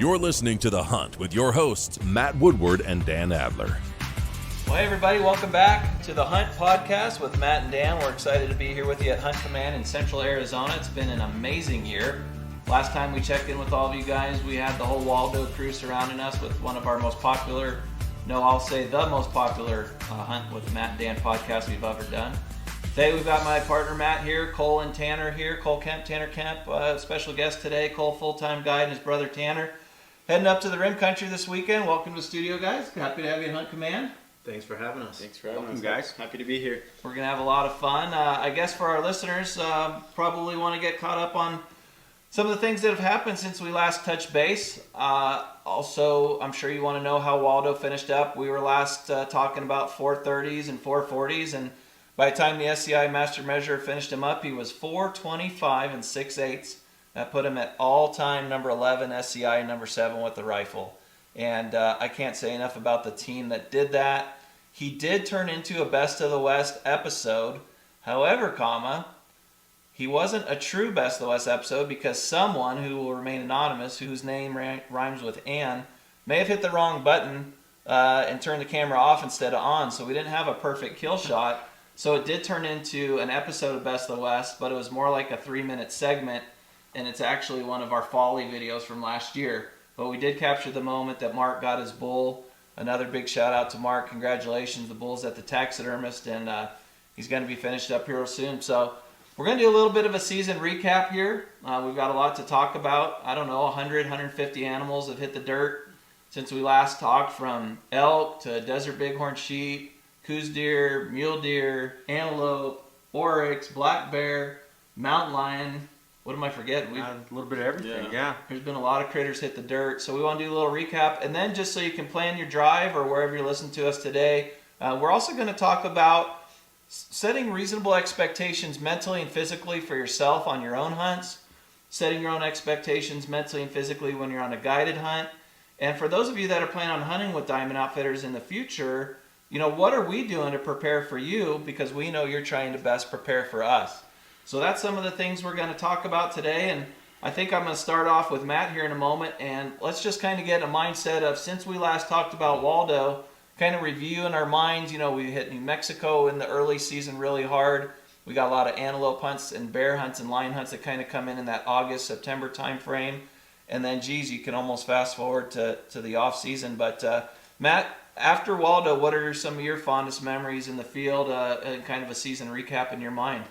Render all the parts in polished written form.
You're listening to The Hunt with your hosts, Matt Woodward and Dan Adler. Well, hey everybody, welcome back to The Hunt podcast with Matt and Dan. We're excited to be here with you at Hunt Command in Central Arizona. It's been an amazing year. Last time we checked in with all of you guys, we had the whole Waldo crew surrounding us with one of our most popular, I'll say the most popular Hunt with Matt and Dan podcast we've ever done. Today we've got my partner Matt here, Cole and Tanner here, Cole Kemp, Tanner Kemp, special guest today, Cole full-time guide and his brother Tanner. Heading up to the Rim Country this weekend. Welcome to the studio, guys. Happy to have you at Hunt Command. Thanks for having us. Thanks for having Welcome, us, guys. Happy to be here. We're going to have a lot of fun. I guess for our listeners, probably want to get caught up on some of the things that have happened since we last touched base. Also, I'm sure you want to know how Waldo finished up. We were last talking about 430s and 440s, and by the time the SCI Master Measure finished him up, he was 425 and 6/8. That put him at all-time number 11 SCI and number 7 with the rifle. And I can't say enough about the team that did that. He did turn into a Best of the West episode. However, he wasn't a true Best of the West episode because someone who will remain anonymous, whose name rhymes with Ann, may have hit the wrong button and turned the camera off instead of on. So we didn't have a perfect kill shot. So it did turn into an episode of Best of the West, but it was more like a 3-minute segment. And it's actually one of our folly videos from last year. But we did capture the moment that Mark got his bull. Another big shout out to Mark. Congratulations. The bull's at the taxidermist, and he's going to be finished up here soon. So we're going to do a little bit of a season recap here. We've got a lot to talk about. 100, 150 animals have hit the dirt since we last talked, from elk to desert bighorn sheep, coos deer, mule deer, antelope, oryx, black bear, mountain lion. What am I forgetting? A little bit of everything, yeah. There's been a lot of critters hit the dirt, so we want to do a little recap. And then just so you can plan your drive or wherever you're listening to us today, we're also going to talk about setting reasonable expectations mentally and physically for yourself on your own hunts, setting your own expectations mentally and physically when you're on a guided hunt. And for those of you that are planning on hunting with Diamond Outfitters in the future, what are we doing to prepare for you? Because we know you're trying to best prepare for us. So that's some of the things we're going to talk about today, and I think I'm going to start off with Matt here in a moment, and let's just kind of get a mindset of, since we last talked about Waldo, kind of review in our minds. We hit New Mexico in the early season really hard. We got a lot of antelope hunts and bear hunts and lion hunts that kind of come in that August, September time frame, and then, you can almost fast forward to the off season. But Matt, after Waldo, what are some of your fondest memories in the field and kind of a season recap in your mind?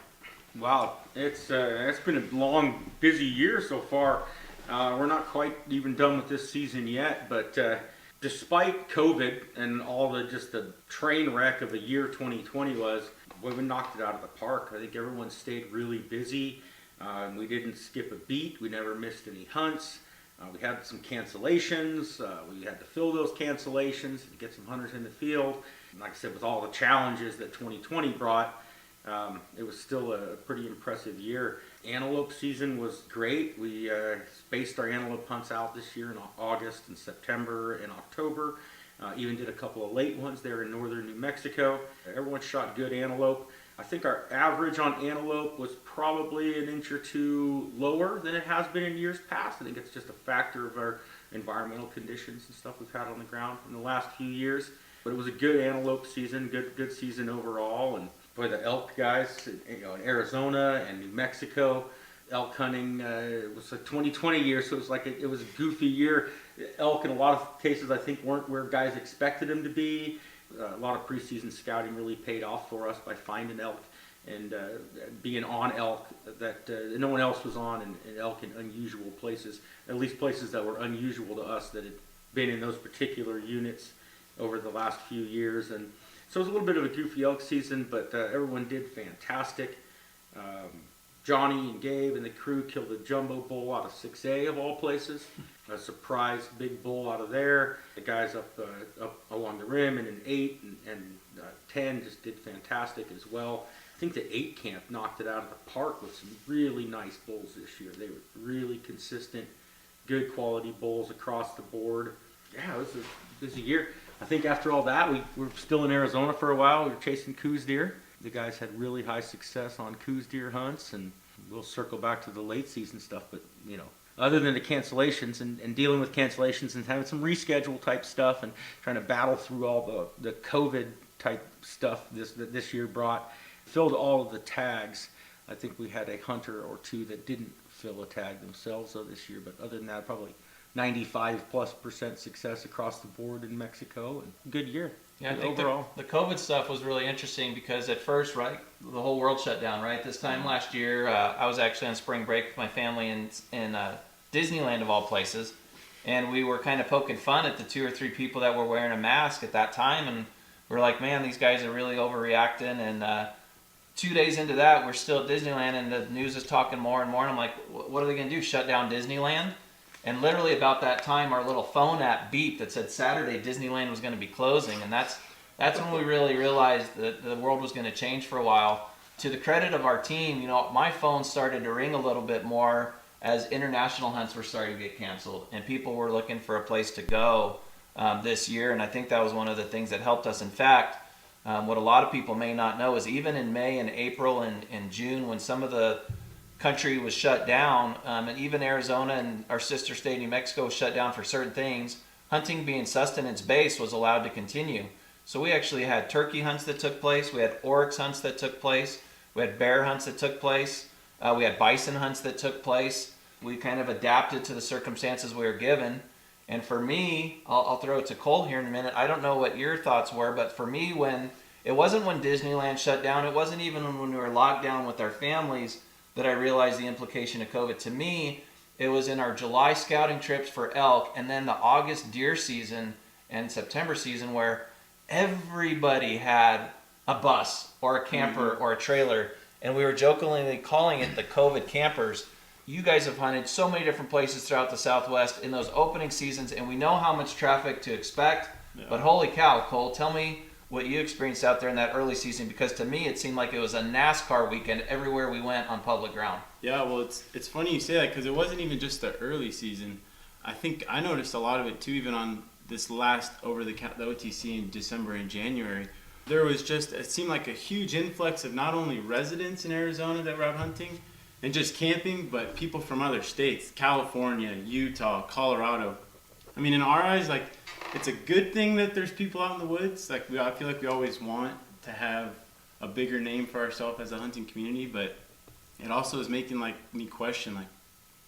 Wow, it's been a long, busy year so far. We're not quite even done with this season yet, but despite COVID and all the train wreck of a year 2020 was, we knocked it out of the park. I think everyone stayed really busy. We didn't skip a beat. We never missed any hunts. We had some cancellations. We had to fill those cancellations to get some hunters in the field. And like I said, with all the challenges that 2020 brought, it was still a pretty impressive year. Antelope season was great. We spaced our antelope hunts out this year in August and September and October. Even did a couple of late ones there in northern New Mexico. Everyone shot good antelope. I think our average on antelope was probably an inch or two lower than it has been in years past. I think it's just a factor of our environmental conditions and stuff we've had on the ground in the last few years. But it was a good antelope season, good season overall. And for the elk guys, in Arizona and New Mexico, elk hunting, it was a 2020 year, so it was a goofy year. Elk in a lot of cases I think weren't where guys expected them to be. A lot of preseason scouting really paid off for us by finding elk and being on elk that no one else was on, and elk in unusual places, at least places that were unusual to us that had been in those particular units over the last few years. And so it was a little bit of a goofy elk season, but everyone did fantastic. Johnny and Gabe and the crew killed a jumbo bull out of 6A of all places. A surprise big bull out of there. The guys up along the rim in an 8 and 10 just did fantastic as well. I think the 8 camp knocked it out of the park with some really nice bulls this year. They were really consistent, good quality bulls across the board. Yeah, it was a busy year. I think after all that, we were still in Arizona for a while. We were chasing coos deer. The guys had really high success on coos deer hunts, and we'll circle back to the late season stuff, but other than the cancellations and dealing with cancellations and having some reschedule type stuff and trying to battle through all the COVID type stuff this year brought, filled all of the tags. I think we had a hunter or two that didn't fill a tag themselves this year, but other than that, probably 95+% success across the board in Mexico, and good year. Yeah, I think overall. the COVID stuff was really interesting because at first, right, the whole world shut down, right? This time last year, I was actually on spring break with my family in Disneyland of all places, and we were kind of poking fun at the 2 or 3 people that were wearing a mask at that time, and we're like, man, these guys are really overreacting. And 2 days into that, we're still at Disneyland, and the news is talking more and more, and I'm like, what are they going to do, shut down Disneyland? And literally about that time, our little phone app beeped that said Saturday Disneyland was going to be closing, and that's when we really realized that the world was going to change for a while. To the credit of our team, my phone started to ring a little bit more as international hunts were starting to get canceled, and people were looking for a place to go this year, and I think that was one of the things that helped us. In fact, what a lot of people may not know is even in May and April and June, when some of the country was shut down, and even Arizona and our sister state New Mexico was shut down for certain things, hunting being sustenance based was allowed to continue. So we actually had turkey hunts that took place, we had oryx hunts that took place, we had bear hunts that took place, we had bison hunts that took place. We kind of adapted to the circumstances we were given. And for me, I'll throw it to Cole here in a minute. I don't know what your thoughts were, but for me, it wasn't when Disneyland shut down, it wasn't even when we were locked down with our families that I realized the implication of COVID. To me, it was in our July scouting trips for elk, and then the August deer season and September season, where everybody had a bus or a camper or a trailer, and we were jokingly calling it the COVID campers. You guys have hunted so many different places throughout the Southwest in those opening seasons, and we know how much traffic to expect. Yeah. But holy cow, Cole, tell me what you experienced out there in that early season, because to me it seemed like it was a NASCAR weekend everywhere we went on public ground. Yeah, well, it's funny you say that, because it wasn't even just the early season. I think I noticed a lot of it too, even on this last the OTC in December and January. There was it seemed like a huge influx of not only residents in Arizona that were out hunting and just camping, but people from other states, California, Utah, Colorado. I mean, in our eyes, like, it's a good thing that there's people out in the woods. Like, I feel like we always want to have a bigger name for ourselves as a hunting community, but it also is making me question,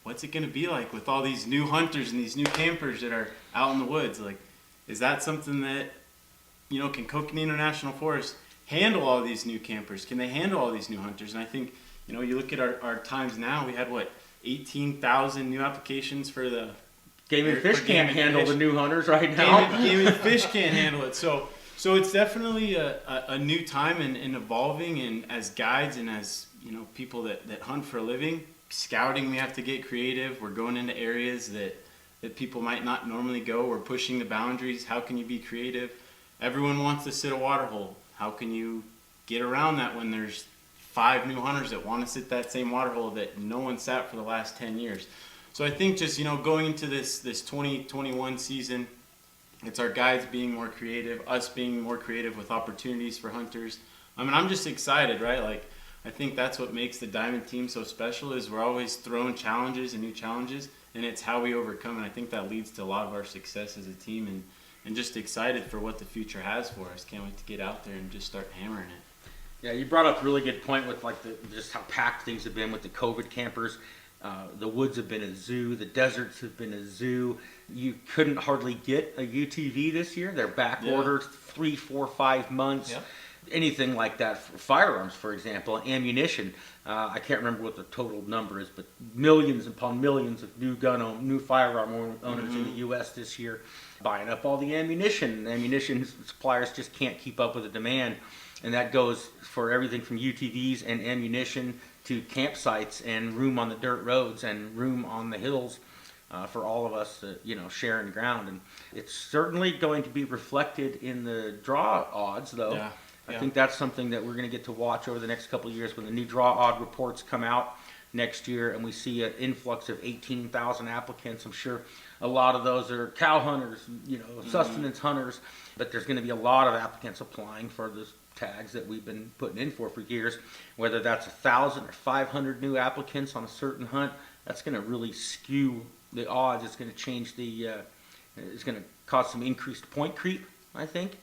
what's it going to be like with all these new hunters and these new campers that are out in the woods? Like, is that something that, can Kokanee National Forest handle all these new campers? Can they handle all these new hunters? And I think, you look at our times now, we had 18,000 new applications for the Game and Fish can't handle the new hunters right now. Game and Fish can't handle it. So it's definitely a new time and evolving. And as guides and as people that hunt for a living, scouting, we have to get creative. We're going into areas that people might not normally go. We're pushing the boundaries. How can you be creative? Everyone wants to sit a water hole. How can you get around that when there's 5 new hunters that want to sit that same water hole that no one sat for the last 10 years? So I think just, going into this 2021 season, it's our guides being more creative, us being more creative with opportunities for hunters. I mean, I'm just excited, right? I think that's what makes the Diamond team so special, is we're always throwing challenges and new challenges, and it's how we overcome. And I think that leads to a lot of our success as a team, and just excited for what the future has for us. Can't wait to get out there and just start hammering it. Yeah, you brought up a really good point with just how packed things have been with the COVID campers. The woods have been a zoo. The deserts have been a zoo. You couldn't hardly get a UTV this year. They're back ordered 3, 4, 5 months. Yep. Anything like that for firearms, for example, ammunition. I can't remember what the total number is, but millions upon millions of new firearm owners in the U.S. this year buying up all the ammunition. Ammunition suppliers just can't keep up with the demand, and that goes for everything from UTVs and ammunition to campsites and room on the dirt roads and room on the hills for all of us to, sharing ground. And it's certainly going to be reflected in the draw odds, though. Yeah. I think that's something that we're going to get to watch over the next couple of years when the new draw odd reports come out next year and we see an influx of 18,000 applicants. I'm sure a lot of those are cow hunters, sustenance hunters, but there's going to be a lot of applicants applying for this tags that we've been putting in for years, whether that's 1,000 or 500 new applicants on a certain hunt. that's going to really skew the odds. It's going to change it's going to cause some increased point creep, I think.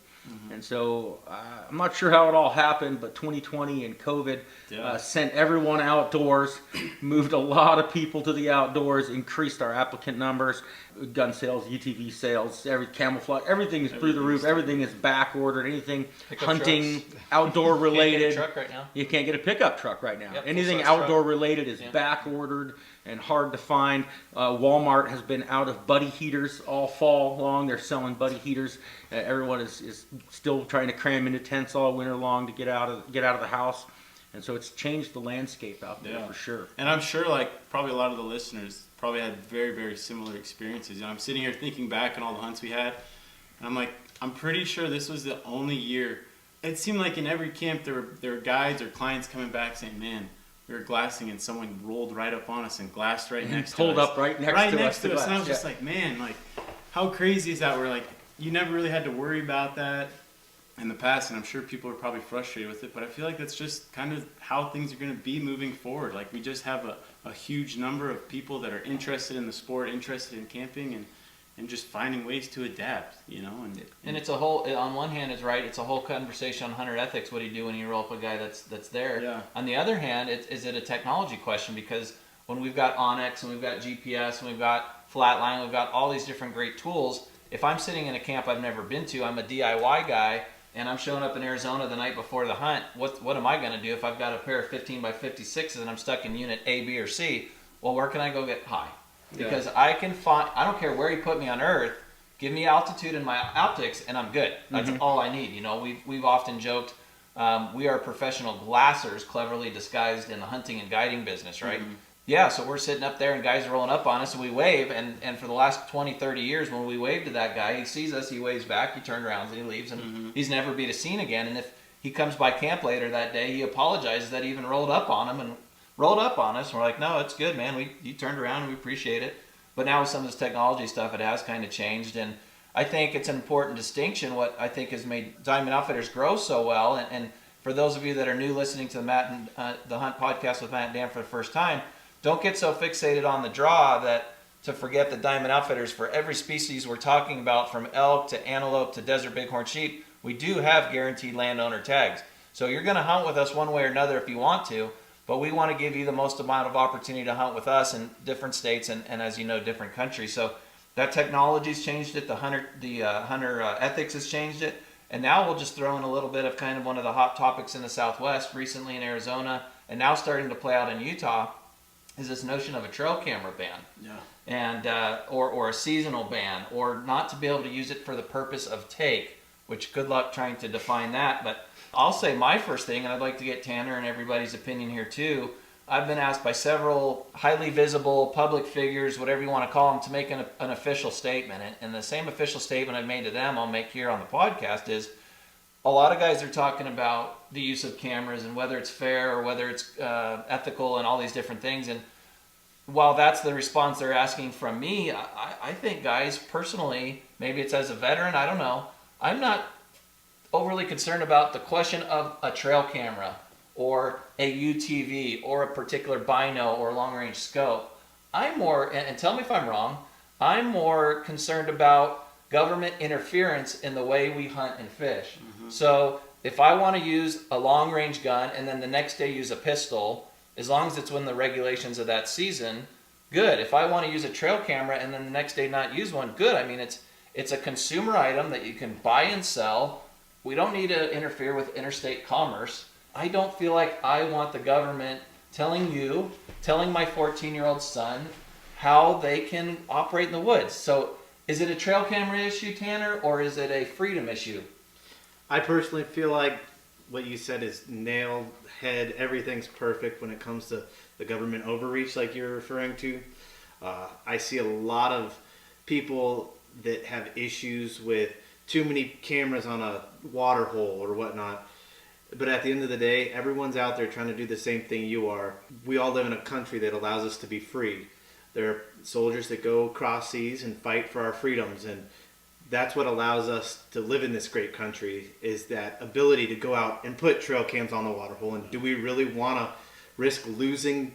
And so I'm not sure how it all happened, but 2020 and COVID sent everyone outdoors, moved a lot of people to the outdoors, increased our applicant numbers, gun sales, UTV sales, camouflage, everything is through the roof. Everything is back ordered. Anything hunting, outdoor related. Can't get a truck right now. You can't get a pickup truck right now. Yep, Anything full-size outdoor truck. related is back ordered and hard to find. Walmart has been out of buddy heaters all fall long. They're selling buddy heaters. Everyone is still trying to cram into tents all winter long to get out of the house. And so it's changed the landscape out there for sure. And I'm sure probably a lot of the listeners probably had very, very similar experiences. And I'm sitting here thinking back on all the hunts we had, and I'm like, I'm pretty sure this was the only year. It seemed like in every camp there were guides or clients coming back saying, man, we were glassing and someone rolled right up on us and glassed right next to us. Pulled up right next to us. And I was just like, man, how crazy is that? We're you never really had to worry about that in the past, and I'm sure people are probably frustrated with it, but I feel like that's just kind of how things are going to be moving forward. We just have a huge number of people that are interested in the sport, interested in camping, and just finding ways to adapt, And it's a whole, on one hand, it's right, it's a whole conversation on hunter ethics. What do you do when you roll up a guy that's there? Yeah. On the other hand, is it a technology question? Because when we've got Onyx and we've got GPS and we've got Flatline, we've got all these different great tools. If I'm sitting in a camp I've never been to, I'm a DIY guy, and I'm showing up in Arizona the night before the hunt, what am I going to do if I've got a pair of 15 by 56s and I'm stuck in unit A, B, or C? Well, where can I go get high? Because I can find, I don't care where you put me on Earth, give me altitude and my optics, and I'm good. That's all I need. We've often joked, we are professional glassers, cleverly disguised in the hunting and guiding business, right? Yeah, so we're sitting up there and guys are rolling up on us and we wave, and for the last 20, 30 years when we wave to that guy, he sees us, he waves back, he turns around and he leaves, and he's never be seen again. And if he comes by camp later that day, he apologizes that he even rolled up on him and rolled up on us, and we're like, no, it's good, man, you turned around and we appreciate it. But now with some of this technology stuff, it has kind of changed, and I think it's an important distinction, what I think has made Diamond Outfitters grow so well, and for those of you that are new listening to the Hunt podcast with Matt and Dan for the first time, don't get so fixated on the draw that to forget that Diamond Outfitters, for every species we're talking about, from elk to antelope to desert bighorn sheep, we do have guaranteed landowner tags. So you're going to hunt with us one way or another if you want to, but we want to give you the most amount of opportunity to hunt with us in different states and as you know, different countries. So that technology's changed it, the hunter ethics has changed it, and now we'll just throw in a little bit of kind of one of the hot topics in the Southwest, recently in Arizona, and now starting to play out in Utah, is this notion of a trail camera ban, and or a seasonal ban, or not to be able to use it for the purpose of take, which good luck trying to define that. But I'll say my first thing, and I'd like to get Tanner and everybody's opinion here too. I've been asked by several highly visible public figures, whatever you want to call them, to make an official statement, and the same official statement I've made to them I'll make here on the podcast is, a lot of guys are talking about the use of cameras and whether it's fair or whether it's ethical and all these different things. And while that's the response they're asking from me, I think, guys, personally, maybe it's as a veteran, I don't know, I'm not overly concerned about the question of a trail camera or a UTV or a particular bino or long-range scope. I'm more, and tell me if I'm wrong, I'm more concerned about government interference in the way we hunt and fish. So if I want to use a long range gun and then the next day use a pistol, as long as it's within the regulations of that season, good. If I want to use a trail camera and then the next day not use one, good. I mean, it's a consumer item that you can buy and sell. We don't need to interfere with interstate commerce. I don't feel like I want the government telling my 14-year-old son how they can operate in the woods. So is it a trail camera issue, Tanner, or is it a freedom issue? I personally feel like what you said is nailed head. Everything's perfect when it comes to the government overreach like you're referring to. I see a lot of people that have issues with too many cameras on a water hole or whatnot. But at the end of the day, everyone's out there trying to do the same thing you are. We all live in a country that allows us to be free. There are soldiers that go across seas and fight for our freedoms, and that's what allows us to live in this great country, is that ability to go out and put trail cams on the water hole. And do we really want to risk losing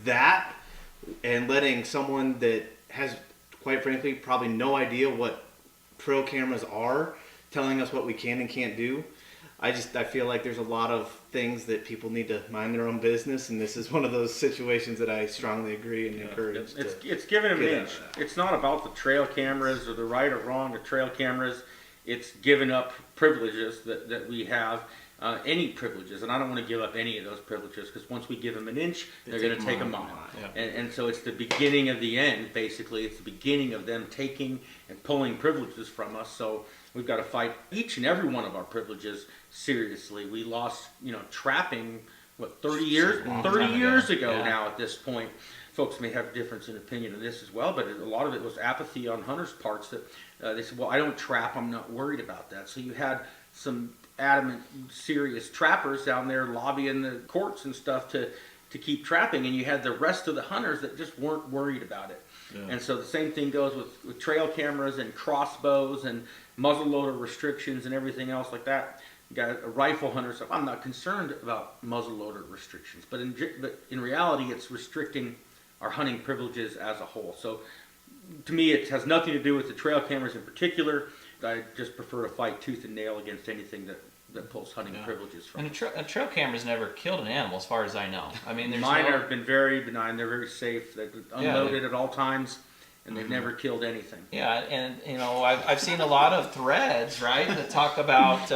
that and letting someone that has, quite frankly, probably no idea what trail cameras are, telling us what we can and can't do. I feel like there's a lot of things that people need to mind their own business, and this is one of those situations that I strongly agree and encourage. It's giving them an inch. It's not about the trail cameras or the right or wrong of trail cameras. It's giving up privileges that we have, any privileges, and I don't want to give up any of those privileges, because once we give them an inch, they're going to take a mile. Yeah. And so it's the beginning of the end, basically. It's the beginning of them taking and pulling privileges from us. So we've got to fight each and every one of our privileges seriously. We lost, trapping, 30 years? 30 years ago now at this point. Folks may have a difference in opinion on this as well, but a lot of it was apathy on hunters' parts that they said, well, I don't trap, I'm not worried about that. So you had some adamant, serious trappers down there lobbying the courts and stuff to keep trapping, and you had the rest of the hunters that just weren't worried about it. Yeah. And so the same thing goes with trail cameras and crossbows and muzzleloader restrictions and everything else like that. You got a rifle hunter, so I'm not concerned about muzzleloader restrictions, but in reality, it's restricting our hunting privileges as a whole. So to me, it has nothing to do with the trail cameras in particular. I just prefer to fight tooth and nail against anything that pulls hunting privileges from it. And a trail camera's never killed an animal, as far as I know. I mean, mine have been very benign. They're very safe. They're unloaded at all times, and they've never killed anything. Yeah, and I've seen a lot of threads, right, that talk about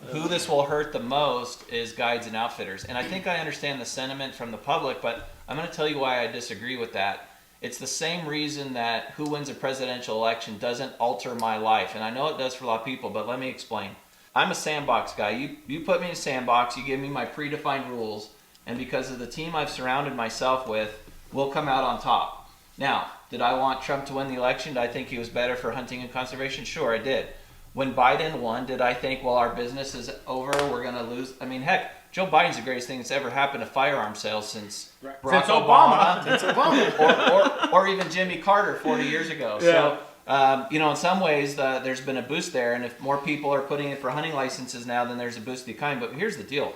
who this will hurt the most is guides and outfitters. And I think I understand the sentiment from the public, but I'm going to tell you why I disagree with that. It's the same reason that who wins a presidential election doesn't alter my life. And I know it does for a lot of people, but let me explain. I'm a sandbox guy. You put me in a sandbox, you give me my predefined rules, and because of the team I've surrounded myself with, we'll come out on top. Now, did I want Trump to win the election? Did I think he was better for hunting and conservation? Sure, I did. When Biden won, did I think, well, our business is over, we're going to lose? I mean, heck, Joe Biden's the greatest thing that's ever happened to firearm sales since Barack Obama. Since Obama. or even Jimmy Carter 40 years ago. Yeah. So, in some ways, there's been a boost there, and if more people are putting in for hunting licenses now, then there's a boost to the economy. But here's the deal.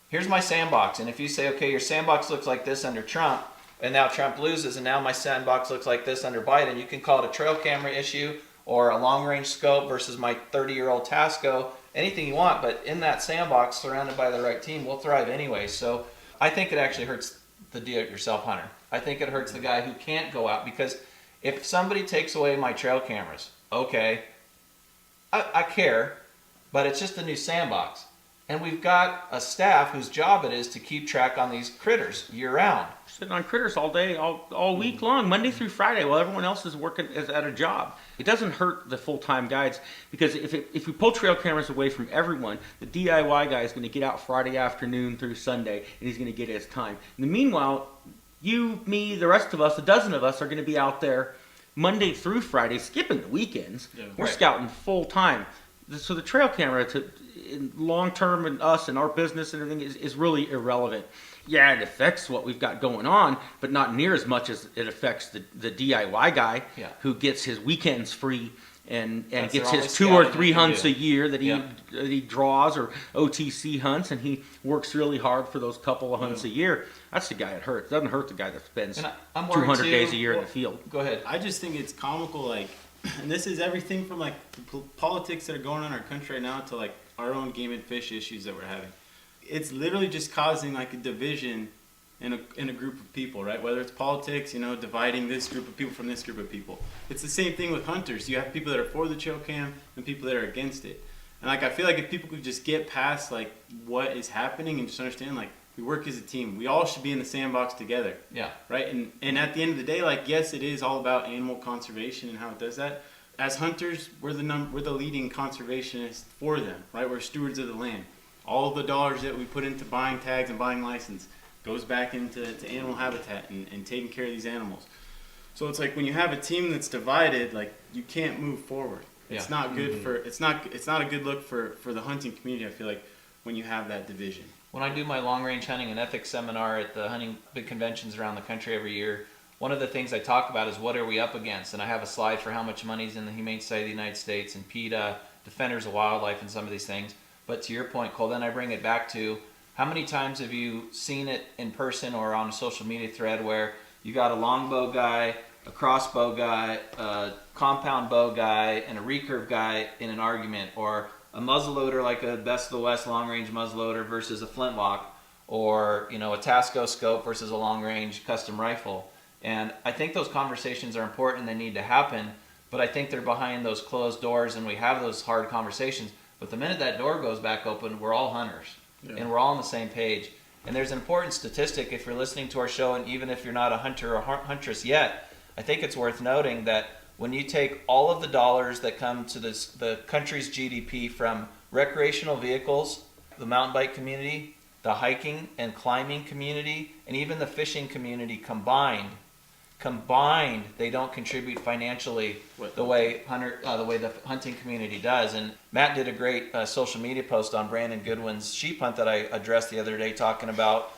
Here's my sandbox, and if you say, okay, your sandbox looks like this under Trump, and now Trump loses, and now my sandbox looks like this under Biden, you can call it a trail camera issue or a long-range scope versus my 30-year-old Tasco, anything you want, but in that sandbox, surrounded by the right team, we'll thrive anyway. So I think it actually hurts the do-it-yourself hunter. I think it hurts the guy who can't go out, because if somebody takes away my trail cameras, okay, I care, but it's just a new sandbox. And we've got a staff whose job it is to keep track on these critters year-round. Sitting on critters all day, all week long, Monday through Friday, while everyone else is working at a job. It doesn't hurt the full-time guides, because if we pull trail cameras away from everyone, the DIY guy is going to get out Friday afternoon through Sunday, and he's going to get his time. In the meanwhile, you, me, the rest of us, a dozen of us, are going to be out there Monday through Friday, skipping the weekends. Yeah, we're scouting full-time. So the trail camera, in long term, and us and our business and everything is really irrelevant. Yeah, it affects what we've got going on, but not near as much as it affects the DIY guy who gets his weekends free and gets his 2 or 3 hunts a year that he draws, or OTC hunts, and he works really hard for those couple of hunts a year. That's the guy it hurts. It doesn't hurt the guy that spends 200 days a year in the field. Go ahead. I just think it's comical, and this is everything from the politics that are going on in our country right now to our own game and fish issues that we're having. It's literally just causing a division in a group of people, right? Whether it's politics, dividing this group of people from this group of people. It's the same thing with hunters. You have people that are for the trail cam and people that are against it. And I feel like if people could just get past what is happening and just understand we work as a team. We all should be in the sandbox together. Yeah. Right? And at the end of the day, yes, it is all about animal conservation and how it does that. As hunters, we're the leading conservationists for them, right? We're stewards of the land. All of the dollars that we put into buying tags and buying license goes back into animal habitat and taking care of these animals. So it's when you have a team that's divided, you can't move forward. It's not good for it's not a good look for the hunting community, I feel like, when you have that division. When I do my long-range hunting and ethics seminar at the hunting big conventions around the country every year, one of the things I talk about is what are we up against, and I have a slide for how much money's in the Humane Society of the United States and PETA, Defenders of Wildlife, and some of these things. But to your point, Cole, then I bring it back to how many times have you seen it in person or on a social media thread where You got a longbow guy, a crossbow guy, a compound bow guy, and a recurve guy in an argument, or a muzzleloader like a Best of the West long-range muzzleloader versus a flintlock, or a Tasco scope versus a long-range custom rifle. And I think those conversations are important. They need to happen, but I think they're behind those closed doors, and we have those hard conversations. But the minute that door goes back open, we're all hunters, and we're all on the same page. And there's an important statistic if you're listening to our show, and even if you're not a hunter or huntress yet, I think it's worth noting that when you take all of the dollars that come to the country's GDP from recreational vehicles, the mountain bike community, the hiking and climbing community, and even the fishing community combined, they don't contribute financially the way the hunting community does. And Matt did a great social media post on Brandon Goodwin's sheep hunt that I addressed the other day, talking about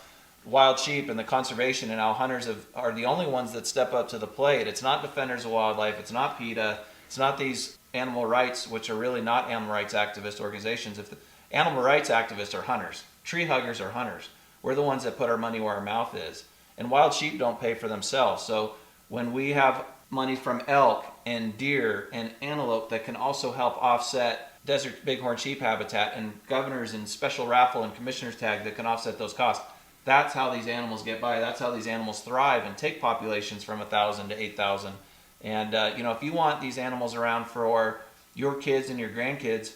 wild sheep and the conservation, and how hunters are the only ones that step up to the plate. It's not Defenders of Wildlife, it's not PETA, it's not these animal rights, which are really not animal rights activist organizations. If the animal rights activists are hunters, tree huggers are hunters. We're the ones that put our money where our mouth is. And wild sheep don't pay for themselves. So when we have money from elk and deer and antelope that can also help offset desert bighorn sheep habitat, and governors and special raffle and commissioner's tag that can offset those costs, that's how these animals get by. That's how these animals thrive and take populations from 1,000 to 8,000. And if you want these animals around for your kids and your grandkids,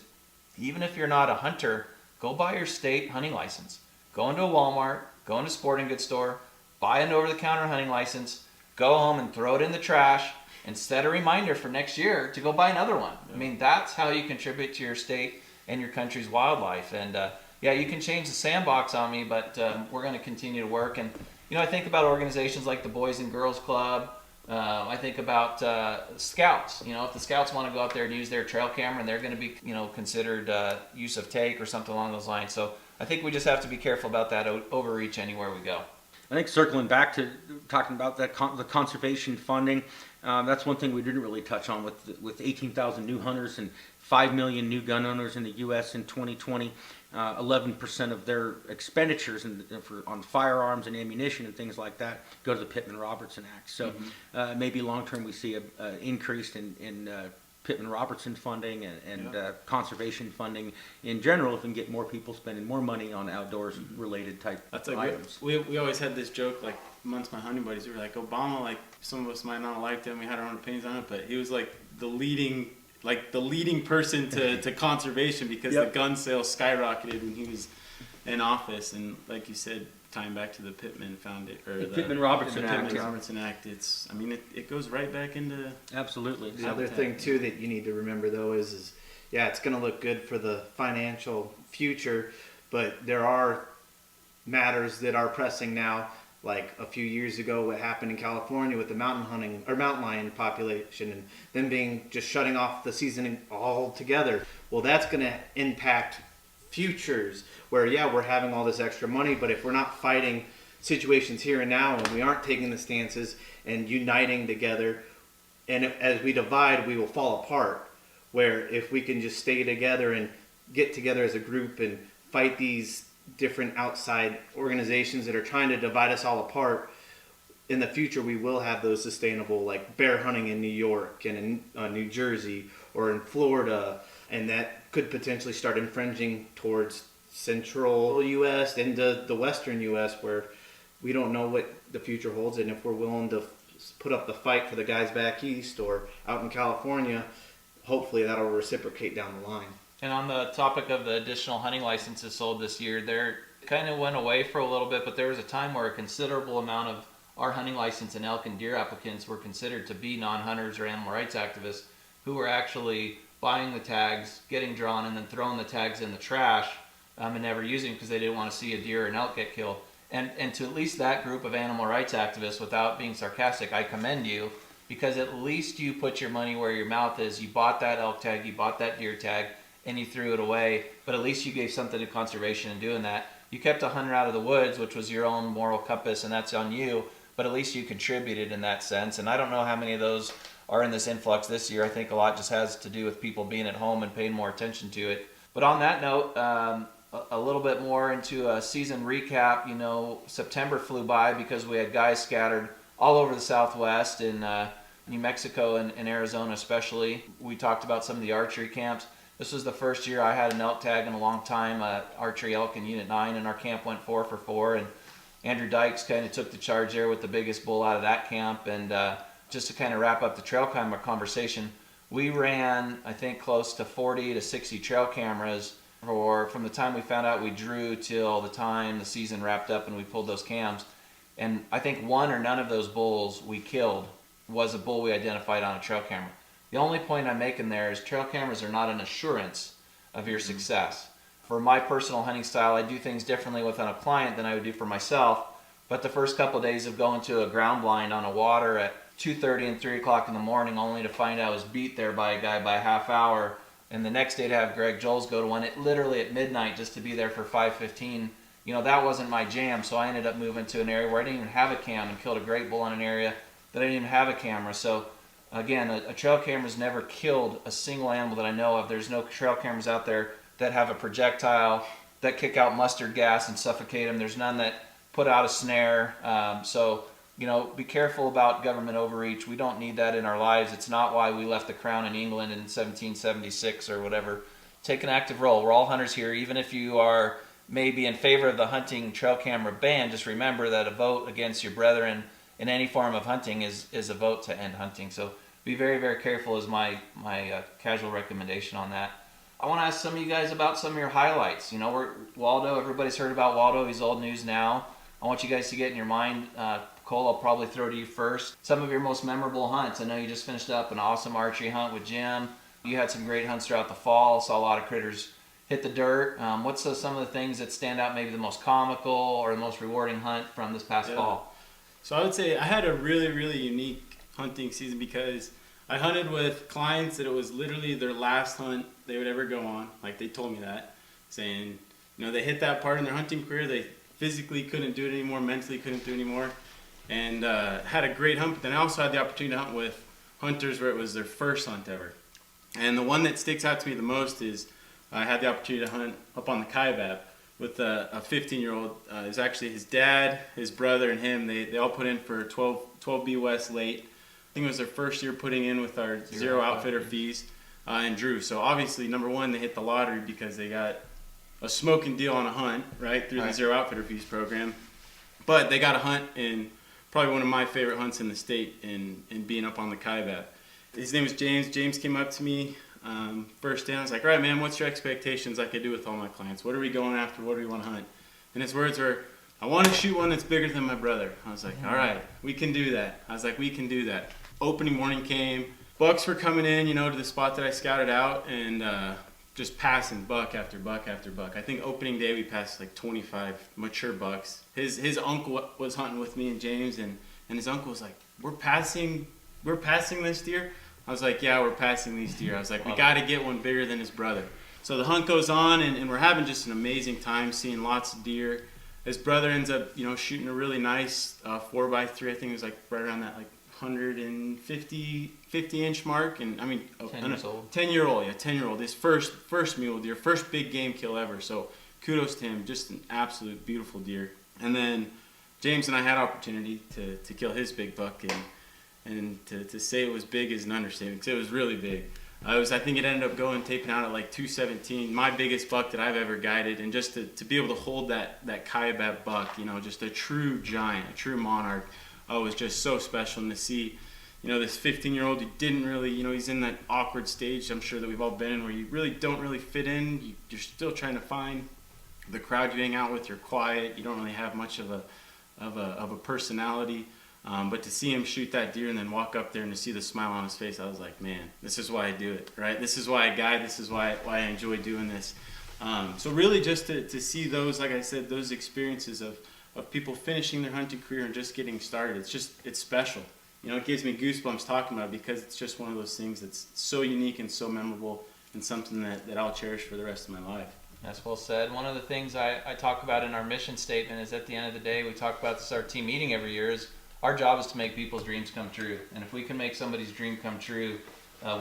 even if you're not a hunter, go buy your state hunting license. Go into a Walmart, go into a sporting goods store, buy an over-the-counter hunting license, go home and throw it in the trash, and set a reminder for next year to go buy another one. I mean, that's how you contribute to your state and your country's wildlife. And you can change the sandbox on me, but we're going to continue to work. And I think about organizations like the Boys and Girls Club. I think about scouts. If the scouts want to go out there and use their trail camera, and they're going to be considered use of take or something along those lines. So I think we just have to be careful about that overreach anywhere we go. I think circling back to talking about that the conservation funding, that's one thing we didn't really touch on with 18,000 new hunters and 5 million new gun owners in the U.S. in 2020. 11% of their expenditures on firearms and ammunition and things like that go to the Pittman-Robertson Act. So maybe long-term we see an increase in Pittman-Robertson funding and conservation funding in general, if we can get more people spending more money on outdoors-related type items. We always had this joke, like amongst my hunting buddies, we were like, Obama, like some of us might not have liked him, we had our own opinions on it, but he was like the leading person to conservation, because the gun sales skyrocketed when he was in office. And like you said, tying back to the Pittman Pittman-Robertson Act. Pittman-Robertson Act. It goes right back into absolutely. The other thing too that you need to remember though is it's going to look good for the financial future, but there are matters that are pressing now. Like a few years ago, what happened in California with the mountain lion population, and them just shutting off the season altogether. Well, that's going to impact futures where, we're having all this extra money, but if we're not fighting situations here and now, and we aren't taking the stances and uniting together, and as we divide, we will fall apart. Where if we can just stay together and get together as a group and fight these different outside organizations that are trying to divide us all apart, in the future we will have those sustainable, like bear hunting in New York and in New Jersey or in Florida, and that could potentially start infringing towards central U.S. and the western U.S. where we don't know what the future holds. And if we're willing to put up the fight for the guys back east or out in California, hopefully that'll reciprocate down the line. And on the topic of the additional hunting licenses sold this year, they kind of went away for a little bit, but there was a time where a considerable amount of our hunting license and elk and deer applicants were considered to be non-hunters or animal rights activists who were actually buying the tags, getting drawn, and then throwing the tags in the trash and never using them because they didn't want to see a deer or an elk get killed. And to at least that group of animal rights activists, without being sarcastic, I commend you, because at least you put your money where your mouth is. You bought that elk tag, you bought that deer tag, and you threw it away, but at least you gave something to conservation in doing that. You kept a hunter out of the woods, which was your own moral compass, and that's on you, but at least you contributed in that sense. And I don't know how many of those are in this influx this year. I think a lot just has to do with people being at home and paying more attention to it. But on that note, a little bit more into a season recap. September flew by because we had guys scattered all over the Southwest, in New Mexico and Arizona especially. We talked about some of the archery camps. This was the first year I had an elk tag in a long time, archery elk in Unit 9, and our camp went 4 for 4. And Andrew Dykes kind of took the charge there with the biggest bull out of that camp. And just to kind of wrap up the trail camera conversation, we ran, I think, close to 40 to 60 trail cameras from the time we found out we drew till the time the season wrapped up and we pulled those cams. And I think one or none of those bulls we killed was a bull we identified on a trail camera. The only point I'm making there is trail cameras are not an assurance of your success. For my personal hunting style, I do things differently with a client than I would do for myself. But the first couple of days of going to a ground blind on a water at 2:30 and 3 o'clock in the morning, only to find I was beat there by a guy by a half hour, and the next day to have Greg Joles go to one literally at midnight just to be there for 5:15, that wasn't my jam. So I ended up moving to an area where I didn't even have a cam and killed a great bull in an area that I didn't even have a camera. So again, a trail camera's never killed a single animal that I know of. There's no trail cameras out there that have a projectile that kick out mustard gas and suffocate them. There's none that put out a snare. So be careful about government overreach. We don't need that in our lives. It's not why we left the crown in England in 1776 or whatever. Take an active role. We're all hunters here. Even if you are maybe in favor of the hunting trail camera ban, just remember that a vote against your brethren in any form of hunting is a vote to end hunting. So be very, very careful is my casual recommendation on that. I want to ask some of you guys about some of your highlights. Waldo, everybody's heard about Waldo. He's old news now. I want you guys to get in your mind. Cole, I'll probably throw to you first. Some of your most memorable hunts. I know you just finished up an awesome archery hunt with Jim. You had some great hunts throughout the fall. Saw a lot of critters hit the dirt. What's some of the things that stand out, maybe the most comical or the most rewarding hunt from this past fall? So I would say I had a really, really unique hunting season because I hunted with clients that it was literally their last hunt they would ever go on. Like, they told me that, saying, they hit that part in their hunting career. They physically couldn't do it anymore, mentally couldn't do it anymore, and had a great hunt. But then I also had the opportunity to hunt with hunters where it was their first hunt ever. And the one that sticks out to me the most is I had the opportunity to hunt up on the Kaibab with a 15-year-old. It was actually his dad, his brother, and him. They all put in for 12B West late. I think it was their first year putting in with our zero outfitter fees, and drew. So obviously, number one, they hit the lottery because they got a smoking deal on a hunt, right, through the zero outfitter fees program. But they got a hunt in probably one of my favorite hunts in the state in being up on the Kaibab. His name was James. James came up to me first day. I was like, all right, man, what's your expectations like I do with all my clients? What are we going after? What do we want to hunt? And his words were, I want to shoot one that's bigger than my brother. I was like, all right, we can do that. I was like, we can do that. Opening morning came. Bucks were coming in, to the spot that I scouted out, and just passing buck after buck after buck. I think opening day we passed like 25 mature bucks. His uncle was hunting with me and James, and his uncle was like, we're passing this deer? I was like, yeah, we're passing these deer. I was like, we got to get one bigger than his brother. So the hunt goes on, and we're having just an amazing time, seeing lots of deer. His brother ends up, shooting a really nice 4x3. I think it was like right around that 150-inch mark, and 10-year-old, his first mule deer, first big game kill ever. So kudos to him, just an absolute beautiful deer. And then James and I had opportunity to kill his big buck, and to say it was big is an understatement because it was really big. I think it ended up taping out at like 217, my biggest buck that I've ever guided, and just to be able to hold that Kaibab buck, just a true giant, a true monarch. Oh, it was just so special. And to see, this 15-year-old who didn't really, he's in that awkward stage I'm sure that we've all been in where you really don't really fit in. You're still trying to find the crowd you hang out with. You're quiet. You don't really have much of a personality. But to see him shoot that deer and then walk up there and to see the smile on his face, I was like, man, this is why I do it, right? This is why I guide. This is why I enjoy doing this. So really just to see those, like I said, those experiences of people finishing their hunting career and just getting started, it's special. It gives me goosebumps talking about it because it's just one of those things that's so unique and so memorable and something that I'll cherish for the rest of my life. That's well said. One of the things I talk about in our mission statement is at the end of the day, we talk about this at our team meeting every year, is our job is to make people's dreams come true. And if we can make somebody's dream come true,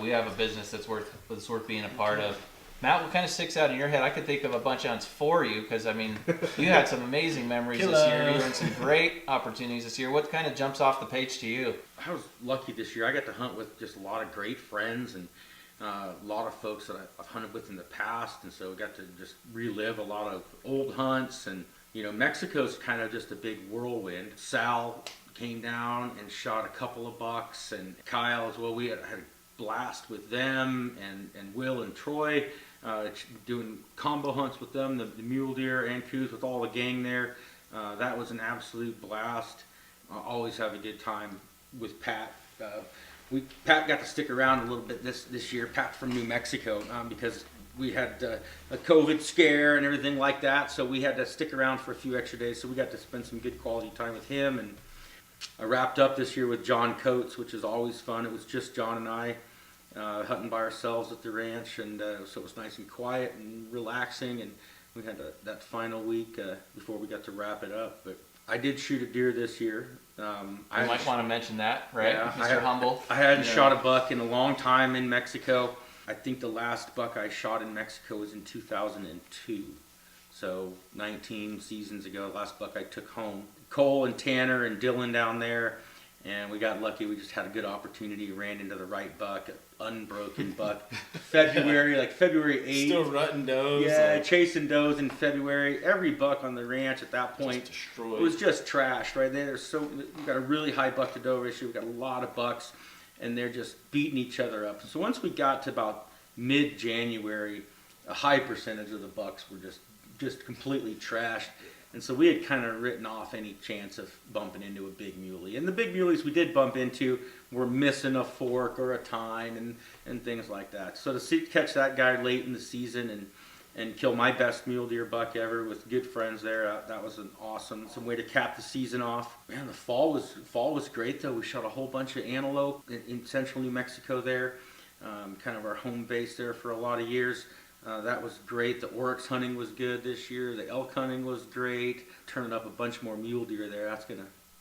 we have a business that's worth being a part of. Matt, what kind of sticks out in your head? I could think of a bunch of hunts for you because, I mean, you had some amazing memories this year. You had some great opportunities this year. What kind of jumps off the page to you? I was lucky this year. I got to hunt with just a lot of great friends and a lot of folks that I've hunted with in the past, and so we got to just relive a lot of old hunts. And Mexico's kind of just a big whirlwind. Sal came down and shot a couple of bucks, and Kyle as well. We had a blast with them, and Will and Troy, doing combo hunts with them, the mule deer and coos with all the gang there. That was an absolute blast. Always have a good time with Pat. Pat got to stick around a little bit this year. Pat from New Mexico, because we had a COVID scare and everything like that, so we had to stick around for a few extra days. So we got to spend some good quality time with him. And I wrapped up this year with John Coates, which is always fun. It was just John and I hunting by ourselves at the ranch, and so it was nice and quiet and relaxing. And we had that final week before we got to wrap it up. But I did shoot a deer this year. I might want to mention that, right, yeah, Mr. Humble? I hadn't shot a buck in a long time in Mexico. I think the last buck I shot in Mexico was in 2002. So 19 seasons ago, the last buck I took home. Cole and Tanner and Dylan down there, and we got lucky. We just had a good opportunity, ran into the right buck, an unbroken buck. February 8th. Still rutting does. Yeah, chasing does in February. Every buck on the ranch at that point was just trashed, right? We've got a really high buck to doe ratio. We've got a lot of bucks, and they're just beating each other up. So once we got to about mid-January, a high percentage of the bucks were just completely trashed. And so we had kind of written off any chance of bumping into a big muley. And the big muleys we did bump into were missing a fork or a tine and things like that. So to catch that guy late in the season and kill my best mule deer buck ever with good friends there, that was an awesome way to cap the season off. Man, the fall was great though. We shot a whole bunch of antelope in central New Mexico there, kind of our home base there for a lot of years. That was great. The oryx hunting was good this year. The elk hunting was great. Turning up a bunch more mule deer there.